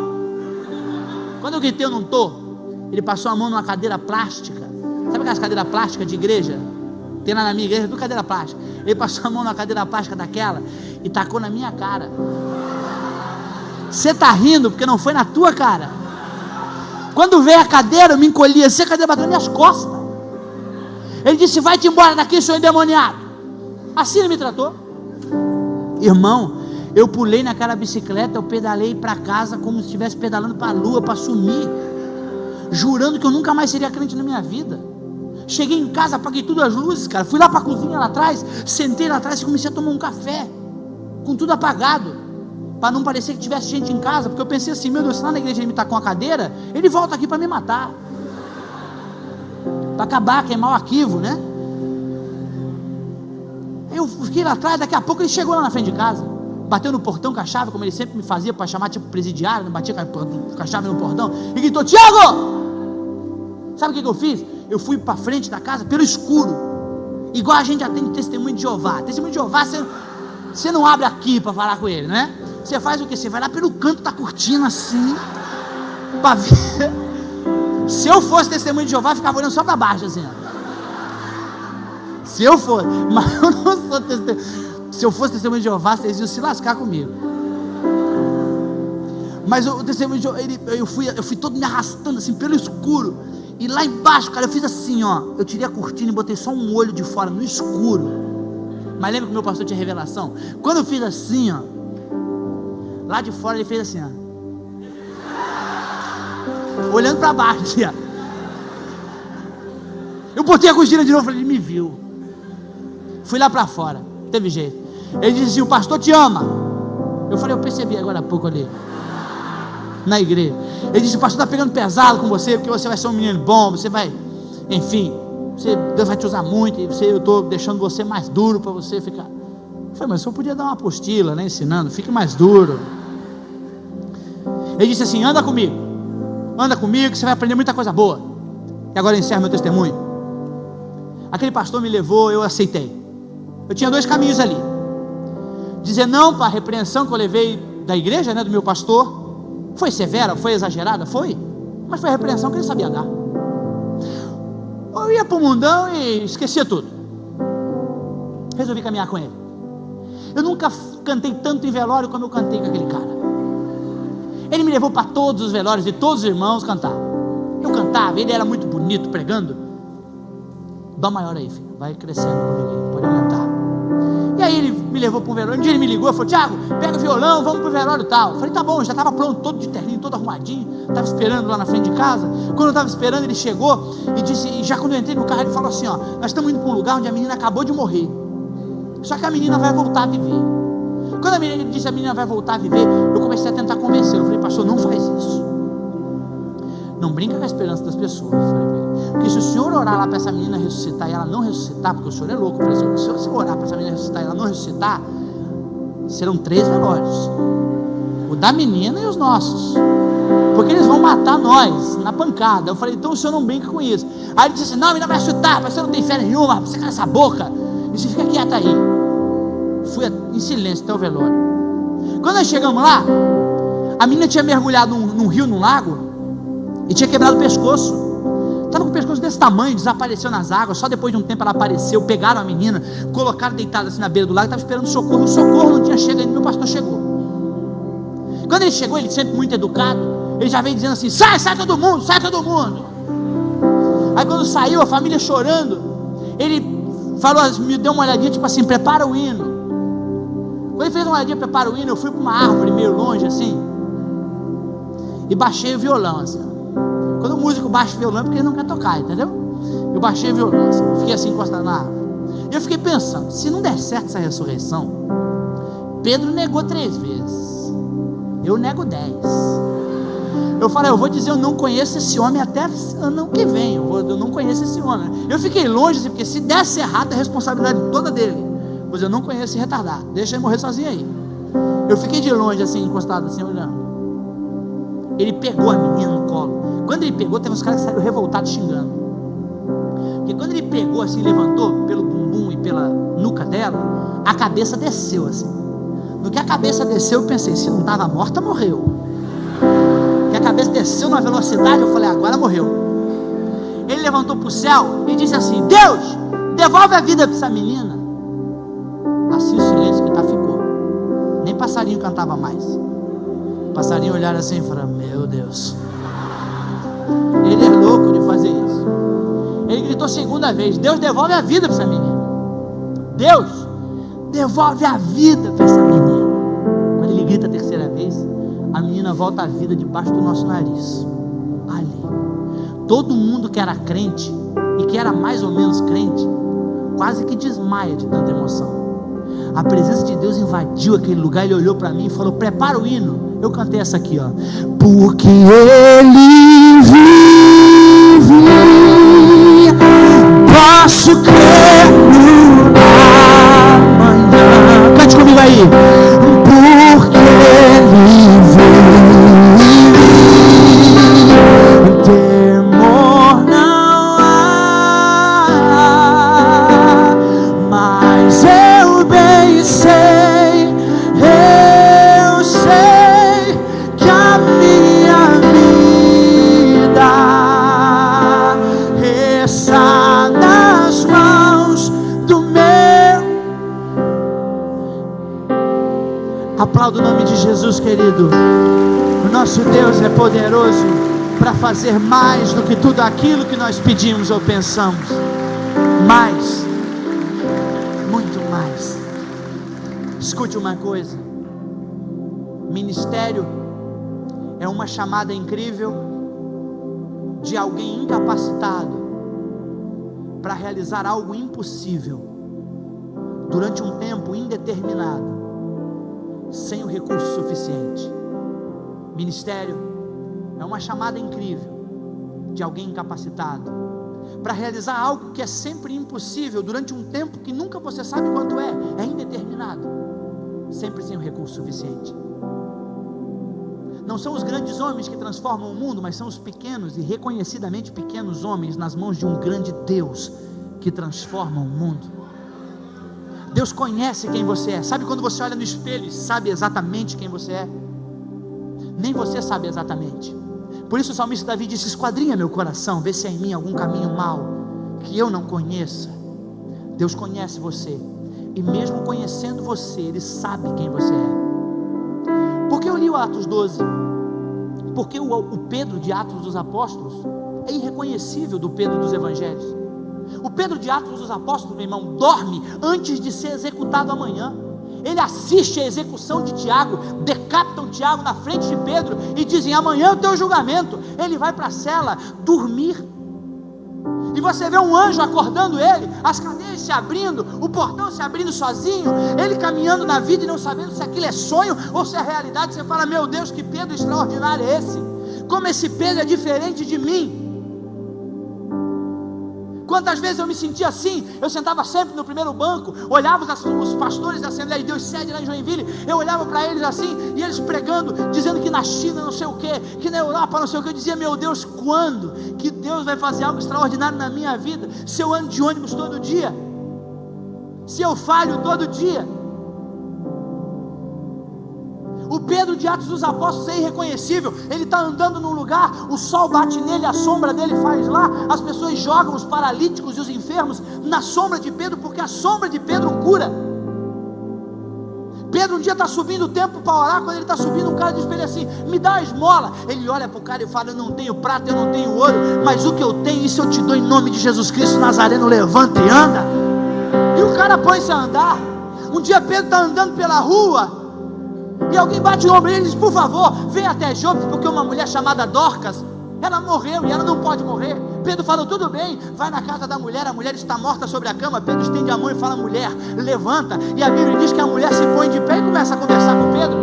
Quando eu gritei, eu não estou, ele passou a mão numa cadeira plástica. Sabe aquelas cadeiras plásticas de igreja? Tem lá na minha igreja, tudo cadeira plástica. Ele passou a mão na cadeira plástica daquela e tacou na minha cara. Você está rindo porque não foi na tua cara. Quando veio a cadeira, eu me encolhi assim, a cadeira bateu nas minhas costas. Ele disse, vai-te embora daqui, seu endemoniado. Assim ele me tratou. Irmão, eu pulei naquela bicicleta, eu pedalei para casa como se estivesse pedalando para a lua, para sumir, jurando que eu nunca mais seria crente na minha vida. Cheguei em casa, apaguei tudo as luzes, cara. Fui lá para a cozinha lá atrás, sentei lá atrás e comecei a tomar um café, com tudo apagado, para não parecer que tivesse gente em casa, porque eu pensei assim, meu Deus, se lá na igreja ele me tacou uma cadeira, ele volta aqui para me matar, para acabar, queimar o arquivo, né? Eu fiquei lá atrás, daqui a pouco ele chegou lá na frente de casa, bateu no portão com a chave, como ele sempre me fazia, para chamar tipo presidiário, batia com a chave no portão, e gritou, Tiago! Sabe o que eu fiz? Eu fui para frente da casa, pelo escuro, igual a gente atende testemunho de Jeová. Testemunho de Jeová, você não abre aqui para falar com ele, né? Você faz o que? Você vai lá pelo canto da cortina assim, para ver. Se eu fosse testemunho de Jeová, ficava olhando só para baixo assim, ó. Se eu for, mas eu não sou testemunho. Se eu fosse testemunho de Jeová, vocês iam se lascar comigo. Mas o testemunho de Jeová, eu fui todo me arrastando assim pelo escuro. E lá embaixo, cara, eu fiz assim, ó. Eu tirei a cortina e botei só um olho de fora, no escuro. Mas lembra que o meu pastor tinha revelação? Quando eu fiz assim, ó, lá de fora ele fez assim, ó, olhando para baixo, assim, ó. Eu botei a cortina de novo, ele me viu. Fui lá para fora, teve jeito. Ele disse assim: o pastor te ama. Eu falei: eu percebi agora há pouco ali na igreja. Ele disse: o pastor está pegando pesado com você, porque você vai ser um menino bom, você vai, enfim, Deus vai te usar muito, e eu estou deixando você mais duro para você ficar. Eu falei: mas o senhor podia dar uma apostila, né, ensinando, fique mais duro. Ele disse assim: anda comigo que você vai aprender muita coisa boa. E agora eu encerro meu testemunho. Aquele pastor me levou, eu aceitei. Eu tinha dois caminhos ali: dizer não para a repreensão que eu levei da igreja, né, do meu pastor. Foi severa, foi exagerada, foi, mas foi a repreensão que ele sabia dar. Eu ia para o mundão e esquecia tudo. Resolvi caminhar com ele. Eu nunca cantei tanto em velório como eu cantei com aquele cara. Ele me levou para todos os velórios de todos os irmãos cantar. Eu cantava, ele era muito bonito pregando. Dó maior aí, filho, vai crescendo comigo, pode aumentar. E aí ele me levou para um velório. Um dia ele me ligou e falou: Tiago, pega o violão, vamos para o velório e tal. Eu falei: tá bom, já estava pronto, todo de terninho, todo arrumadinho. Estava esperando lá na frente de casa. Quando eu estava esperando, ele chegou e disse, e já quando eu entrei no carro, ele falou assim: ó, nós estamos indo para um lugar onde a menina acabou de morrer, só que a menina vai voltar a viver. Quando ele disse a menina vai voltar a viver, eu comecei a tentar convencê-lo. Eu falei: pastor, não faz isso, não brinca com a esperança das pessoas. Eu falei para ele: porque se o senhor orar lá para essa menina ressuscitar e ela não ressuscitar, porque o senhor é louco, eu falei assim, se o senhor orar para essa menina ressuscitar e ela não ressuscitar, serão 3 velórios, o da menina e os nossos, porque eles vão matar nós na pancada. Eu falei: então o senhor não brinca com isso. Aí ele disse assim: não, a menina vai ressuscitar, você não tem fé nenhuma, você cala essa boca e você fica quieto aí. Fui em silêncio até o velório. Quando nós chegamos lá, a menina tinha mergulhado num rio, num lago, e tinha quebrado o pescoço. Estava com o pescoço desse tamanho, desapareceu nas águas. Só depois de um tempo ela apareceu. Pegaram a menina, colocaram deitada assim na beira do lago. Estava esperando socorro. O socorro não tinha chegado ainda. Meu pastor chegou. Quando ele chegou, ele sempre muito educado, ele já veio dizendo assim: sai todo mundo, sai todo mundo. Aí quando saiu, a família chorando, ele falou, me deu uma olhadinha, tipo assim: prepara o hino. Quando ele fez uma olhadinha, prepara o hino, eu fui para uma árvore meio longe assim e baixei o violão assim. Quando o músico baixa o violão é porque ele não quer tocar, entendeu? Eu baixei o violão assim, fiquei assim encostado na árvore. E eu fiquei pensando: se não der certo essa ressurreição, Pedro negou 3 vezes, eu nego 10. Eu falei: eu vou dizer, eu não conheço esse homem até ano que vem, eu não conheço esse homem. Eu fiquei longe assim, porque se desse errado, a responsabilidade toda dele, pois eu não conheço esse retardado, deixa ele morrer sozinho aí. Eu fiquei de longe assim, encostado assim, olhando. Ele pegou a menina no colo. Quando ele pegou, teve uns caras que saíram revoltados xingando, porque quando ele pegou assim, levantou pelo bumbum e pela nuca dela, a cabeça desceu assim. No que a cabeça desceu, eu pensei: se não estava morta, morreu. Que a cabeça desceu numa velocidade, eu falei: agora morreu. Ele levantou para o céu e disse assim: Deus, devolve a vida para essa menina. Assim o silêncio que tá ficou. Nem passarinho cantava mais. O passarinho olhava assim e falava: meu Deus, ele é louco de fazer isso. Ele gritou 2ª vez: Deus, devolve a vida para essa menina. Deus, devolve a vida para essa menina. Quando ele grita a 3ª vez, a menina volta à vida debaixo do nosso nariz. Ali, todo mundo que era crente e que era mais ou menos crente quase que desmaia de tanta emoção. A presença de Deus invadiu aquele lugar. Ele olhou para mim e falou: prepara o hino. Eu cantei essa aqui, ó. Porque Ele vive, posso crer no amanhã. Cante comigo aí. Porque Ele vive, temor não há, mas eu bem sei, eu sei que a minha vida querido, o nosso Deus é poderoso para fazer mais do que tudo aquilo que nós pedimos ou pensamos. Mais, muito mais. Escute uma coisa: ministério é uma chamada incrível de alguém incapacitado para realizar algo impossível durante um tempo indeterminado, sem o recurso suficiente. Ministério é uma chamada incrível de alguém incapacitado para realizar algo que é sempre impossível durante um tempo que nunca você sabe quanto é indeterminado, sempre sem o recurso suficiente. Não são os grandes homens que transformam o mundo, mas são os pequenos e reconhecidamente pequenos homens nas mãos de um grande Deus que transformam o mundo. Deus conhece quem você é. Sabe quando você olha no espelho e sabe exatamente quem você é? Nem você sabe exatamente. Por isso o salmista Davi disse: esquadrinha meu coração, vê se há em mim algum caminho mau que eu não conheça. Deus conhece você, e mesmo conhecendo você, Ele sabe quem você é. Por que eu li o Atos 12? Porque o Pedro de Atos dos Apóstolos é irreconhecível do Pedro dos Evangelhos. O Pedro de Atos dos Apóstolos, meu irmão, dorme antes de ser executado amanhã. Ele assiste a execução de Tiago, decapitam Tiago na frente de Pedro e dizem: amanhã é o teu julgamento. Ele vai para a cela dormir, e você vê um anjo acordando ele, as cadeias se abrindo, o portão se abrindo sozinho, ele caminhando na vida e não sabendo se aquilo é sonho ou se é realidade. Você fala: meu Deus, que Pedro extraordinário é esse? Como esse Pedro é diferente de mim. Quantas vezes eu me sentia assim? Eu sentava sempre no primeiro banco, olhava os pastores da Assembleia de Deus sede lá em Joinville, eu olhava para eles assim, e eles pregando, dizendo que na China não sei o que, que na Europa não sei o que. Eu dizia: meu Deus, quando que Deus vai fazer algo extraordinário na minha vida? Se eu ando de ônibus todo dia, se eu falho todo dia. O Pedro de Atos dos Apóstolos é irreconhecível. Ele está andando num lugar, o sol bate nele, a sombra dele faz lá, as pessoas jogam os paralíticos e os enfermos na sombra de Pedro, porque a sombra de Pedro cura. Pedro um dia está subindo o templo para orar. Quando ele está subindo, um cara diz para ele assim: me dá a esmola. Ele olha para o cara e fala: eu não tenho prata, eu não tenho ouro, mas o que eu tenho, isso eu te dou em nome de Jesus Cristo Nazareno. Levanta e anda. E o cara põe-se a andar. Um dia Pedro está andando pela rua, e alguém bate no ombro e ele diz: por favor, vem até Jope, porque uma mulher chamada Dorcas, ela morreu e ela não pode morrer. Pedro falou: tudo bem, vai na casa da mulher, a mulher está morta sobre a cama. Pedro estende a mão e fala: mulher, levanta. E a Bíblia diz que a mulher se põe de pé e começa a conversar com Pedro.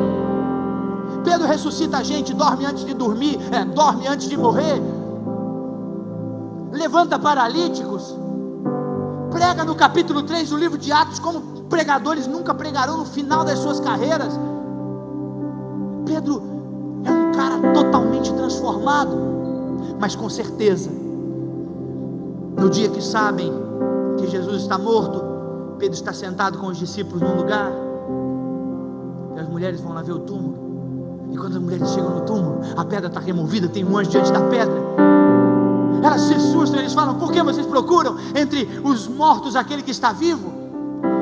Pedro ressuscita a gente, dorme antes de dormir, dorme antes de morrer, levanta paralíticos, prega no capítulo 3 do livro de Atos como pregadores nunca pregarão no final das suas carreiras. Pedro é um cara totalmente transformado, mas com certeza, no dia que sabem que Jesus está morto, Pedro está sentado com os discípulos num lugar, e as mulheres vão lá ver o túmulo, e quando as mulheres chegam no túmulo, a pedra está removida, tem um anjo diante da pedra, elas se assustam, eles falam: por que vocês procuram entre os mortos aquele que está vivo?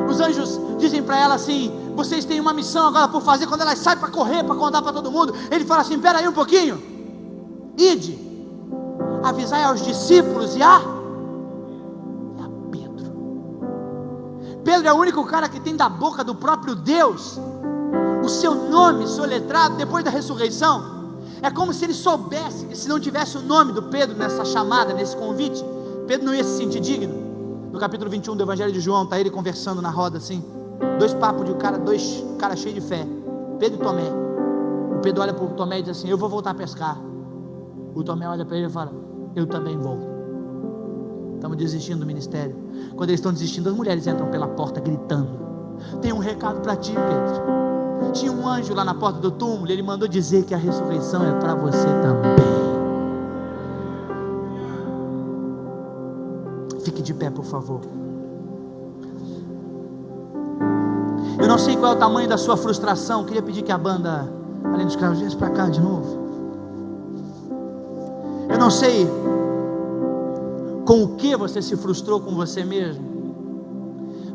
Os anjos dizem para ela assim: vocês têm uma missão agora por fazer. Quando elas saem para correr, para contar para todo mundo, ele fala assim: espera aí um pouquinho, ide, avisai aos discípulos e a Pedro. Pedro é o único cara que tem da boca do próprio Deus o seu nome soletrado depois da ressurreição. É como se ele soubesse que se não tivesse o nome do Pedro nessa chamada, nesse convite, Pedro não ia se sentir digno. No capítulo 21 do Evangelho de João, está ele conversando na roda assim, dois papos de dois caras cheios de fé, Pedro e Tomé. O Pedro olha para o Tomé e diz assim: eu vou voltar a pescar. O Tomé olha para ele e fala: eu também vou. Estamos desistindo do ministério. Quando eles estão desistindo, as mulheres entram pela porta gritando: tem um recado para ti, Pedro. Tinha um anjo lá na porta do túmulo, ele mandou dizer que a ressurreição é para você também. Fique de pé, por favor. Eu não sei qual é o tamanho da sua frustração. Queria pedir que a banda, além dos carros, viesse para cá de novo. Eu não sei com o que você se frustrou com você mesmo,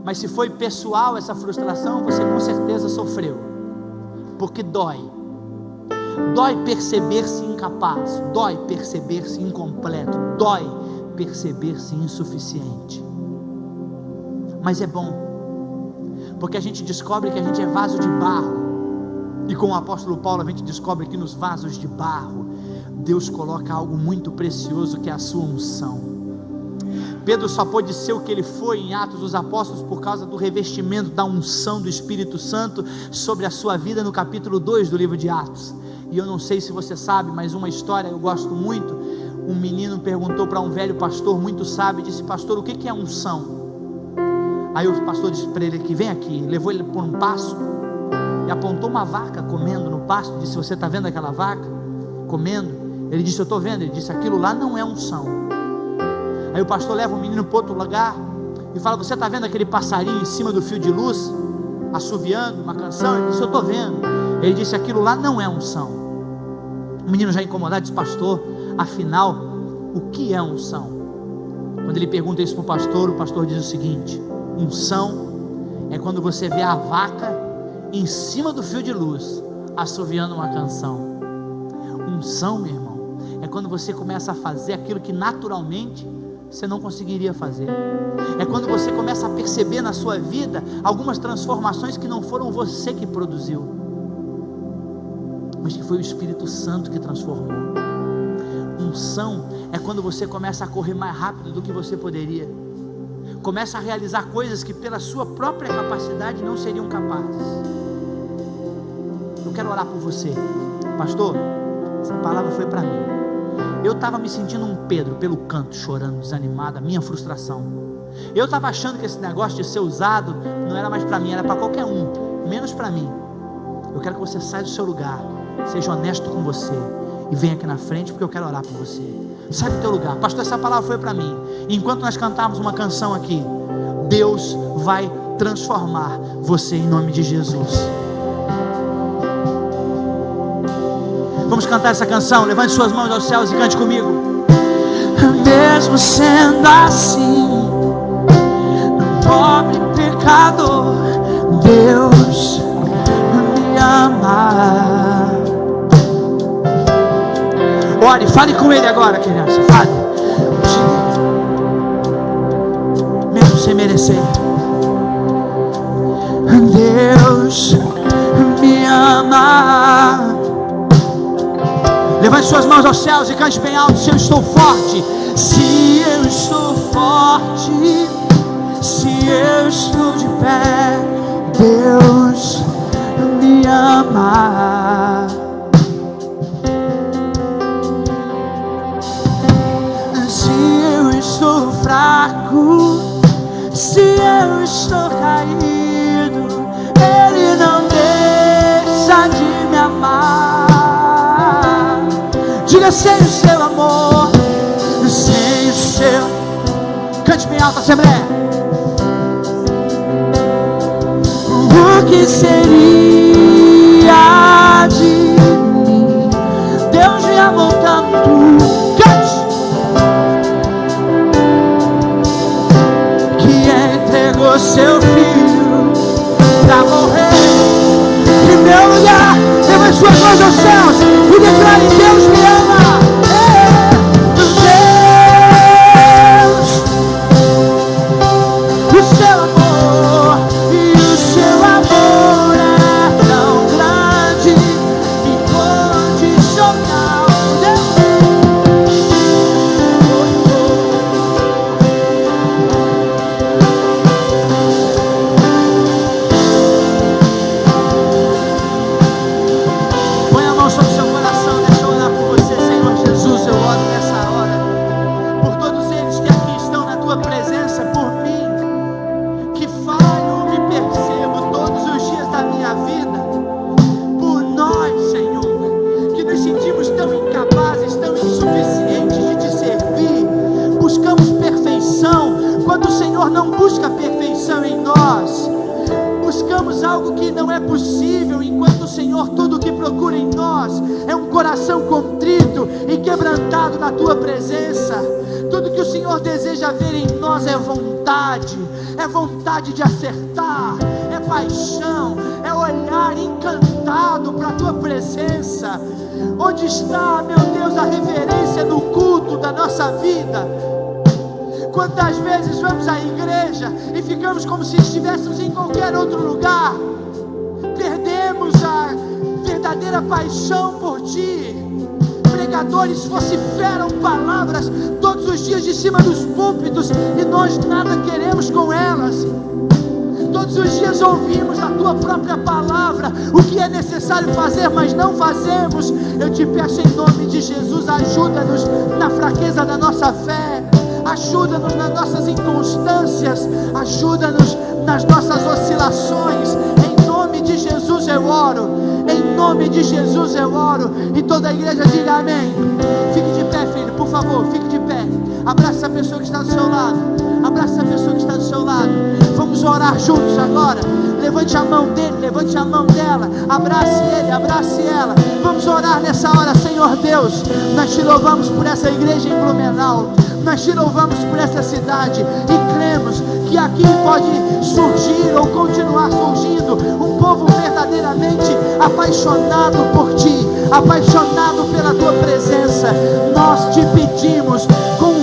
mas se foi pessoal essa frustração, você com certeza sofreu, porque dói. Dói perceber-se incapaz, dói perceber-se incompleto, dói perceber-se insuficiente. Mas é bom, porque a gente descobre que a gente é vaso de barro. E com o apóstolo Paulo a gente descobre que nos vasos de barro Deus coloca algo muito precioso, que é a sua unção. Pedro só pôde ser o que ele foi em Atos dos Apóstolos por causa do revestimento da unção do Espírito Santo sobre a sua vida no capítulo 2 do livro de Atos. E eu não sei se você sabe, mas uma história eu gosto muito. Um menino perguntou para um velho pastor muito sábio, disse: pastor, o que é unção? Aí o pastor disse para ele que vem aqui, levou ele por um pasto e apontou uma vaca comendo no pasto, disse: você está vendo aquela vaca comendo? Ele disse: eu estou vendo. Ele disse: aquilo lá não é unção. Aí o pastor leva o menino para outro lugar e fala: você está vendo aquele passarinho em cima do fio de luz, assoviando uma canção? Ele disse: eu estou vendo. Ele disse: aquilo lá não é unção. O menino já incomodado disse: pastor, afinal, o que é unção? Quando ele pergunta isso para o pastor diz o seguinte: unção é quando você vê a vaca em cima do fio de luz, assoviando uma canção. Unção, meu irmão, é quando você começa a fazer aquilo que naturalmente você não conseguiria fazer. É quando você começa a perceber na sua vida algumas transformações que não foram você que produziu, mas que foi o Espírito Santo que transformou. Unção é quando você começa a correr mais rápido do que você poderia, começa a realizar coisas que pela sua própria capacidade não seriam capazes. Eu quero orar por você, pastor. Essa palavra foi para mim. Eu estava me sentindo um Pedro pelo canto, chorando, desanimado, a minha frustração. Eu estava achando que esse negócio de ser usado não era mais para mim, era para qualquer um, menos para mim. Eu quero que você saia do seu lugar, seja honesto com você e venha aqui na frente, porque eu quero orar por você. Sai do teu lugar. Pastor, essa palavra foi para mim. E enquanto nós cantarmos uma canção aqui, Deus vai transformar você em nome de Jesus. Vamos cantar essa canção. Levante suas mãos aos céus e cante comigo. Mesmo sendo assim, um pobre pecador, Deus me ama. Ore, fale com Ele agora, criança. Fale. Mesmo sem merecer, Deus me ama. Levante suas mãos aos céus e cante bem alto: se eu estou forte, se eu estou forte, se eu estou de pé, Deus me ama. Se eu estou fraco, se eu estou caído, Ele não deixa de me amar. Diga: sem o seu amor, sem o seu. Cante bem alto, Assembleia. O que seria de mim? Deus me amou tanto. Cante. Que entregou seu filho para morrer em meu lugar. Levante suas mãos aos céus e declare: Deus me ama. Deus, o seu amor, e o seu amor é tão grande, incondicional. Põe a mão sobre o seu coração, deixa eu orar por você. Senhor Jesus, eu oro nessa hora por todos eles que aqui estão na tua presença, por mim, que falho, me percebo todos os dias da minha vida, por nós, Senhor, que nos sentimos tão incapazes, tão insuficientes de te servir, buscamos perfeição, quando o Senhor não busca perfeição em nós. Buscamos algo que não é possível, enquanto o Senhor tudo o que procura em nós é um coração contrito e quebrantado na tua presença. Tudo que o Senhor deseja ver em nós é vontade de acertar, é paixão, é olhar encantado voltado para a tua presença? Onde está, meu Deus, a reverência no culto da nossa vida? Quantas vezes vamos à igreja e ficamos como se estivéssemos em qualquer outro lugar? Perdemos a verdadeira paixão por Ti. Pregadores vociferam palavras todos os dias de cima dos púlpitos e nós nada queremos com elas. Todos os dias ouvimos a Tua própria palavra o que é necessário fazer, mas não fazemos. Eu te peço em nome de Jesus, ajuda-nos na fraqueza da nossa fé, ajuda-nos nas nossas inconstâncias, ajuda-nos nas nossas oscilações. Em nome de Jesus eu oro, em nome de Jesus eu oro. E toda a igreja diga amém. Fique de pé, filho, por favor, fique de pé. Abraça a pessoa que está do seu lado, abraça a pessoa que está do seu lado. Vamos orar juntos agora. Levante a mão dele, levante a mão dela, abrace ele, abrace ela. Vamos orar nessa hora. Senhor Deus, nós te louvamos por essa igreja em Blumenau, nós te louvamos por essa cidade e cremos que aqui pode surgir ou continuar surgindo um povo verdadeiramente apaixonado por Ti, apaixonado pela Tua presença. Nós te pedimos com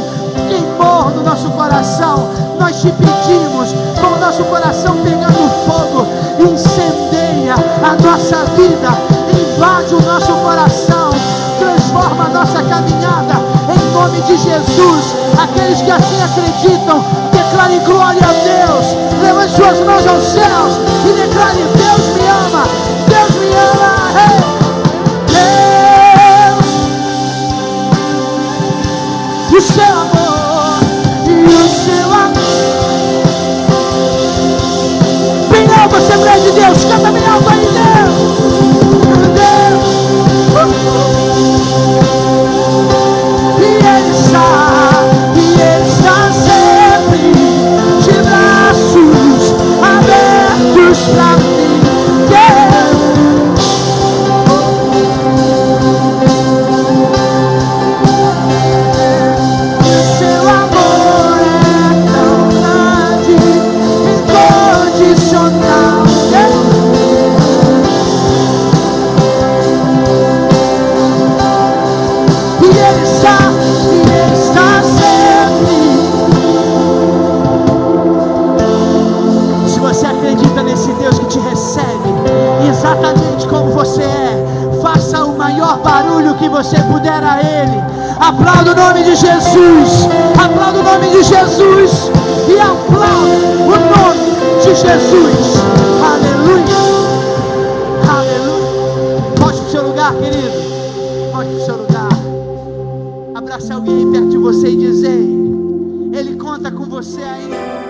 queimor no nosso coração, nós te pedimos com o nosso coração pegando fogo, incendeia a nossa vida, invade o nosso coração, transforma a nossa caminhada, em nome de Jesus. Aqueles que assim acreditam, declare glória a Deus, levante suas mãos aos céus e declare: Deus me ama, Deus me ama. Deus, o seu amor e o seu amor. Bem alto, Assembleia de Deus, canta bem alto aí, Deus. E Ele está sempre de braços abertos pra mim. O seu amor é tão grande, incondicional. E Ele está sempre. Se você acredita nesse Deus que te recebe exatamente como você é, faça o maior barulho que você puder a Ele. Aplauda o nome de Jesus, aplauda o nome de Jesus e aplauda o nome de Jesus. Aleluia, aleluia. Volte para o seu lugar, querido, volte para o seu lugar. Abrace alguém perto de você e diz: Ei, Ele conta com você ainda.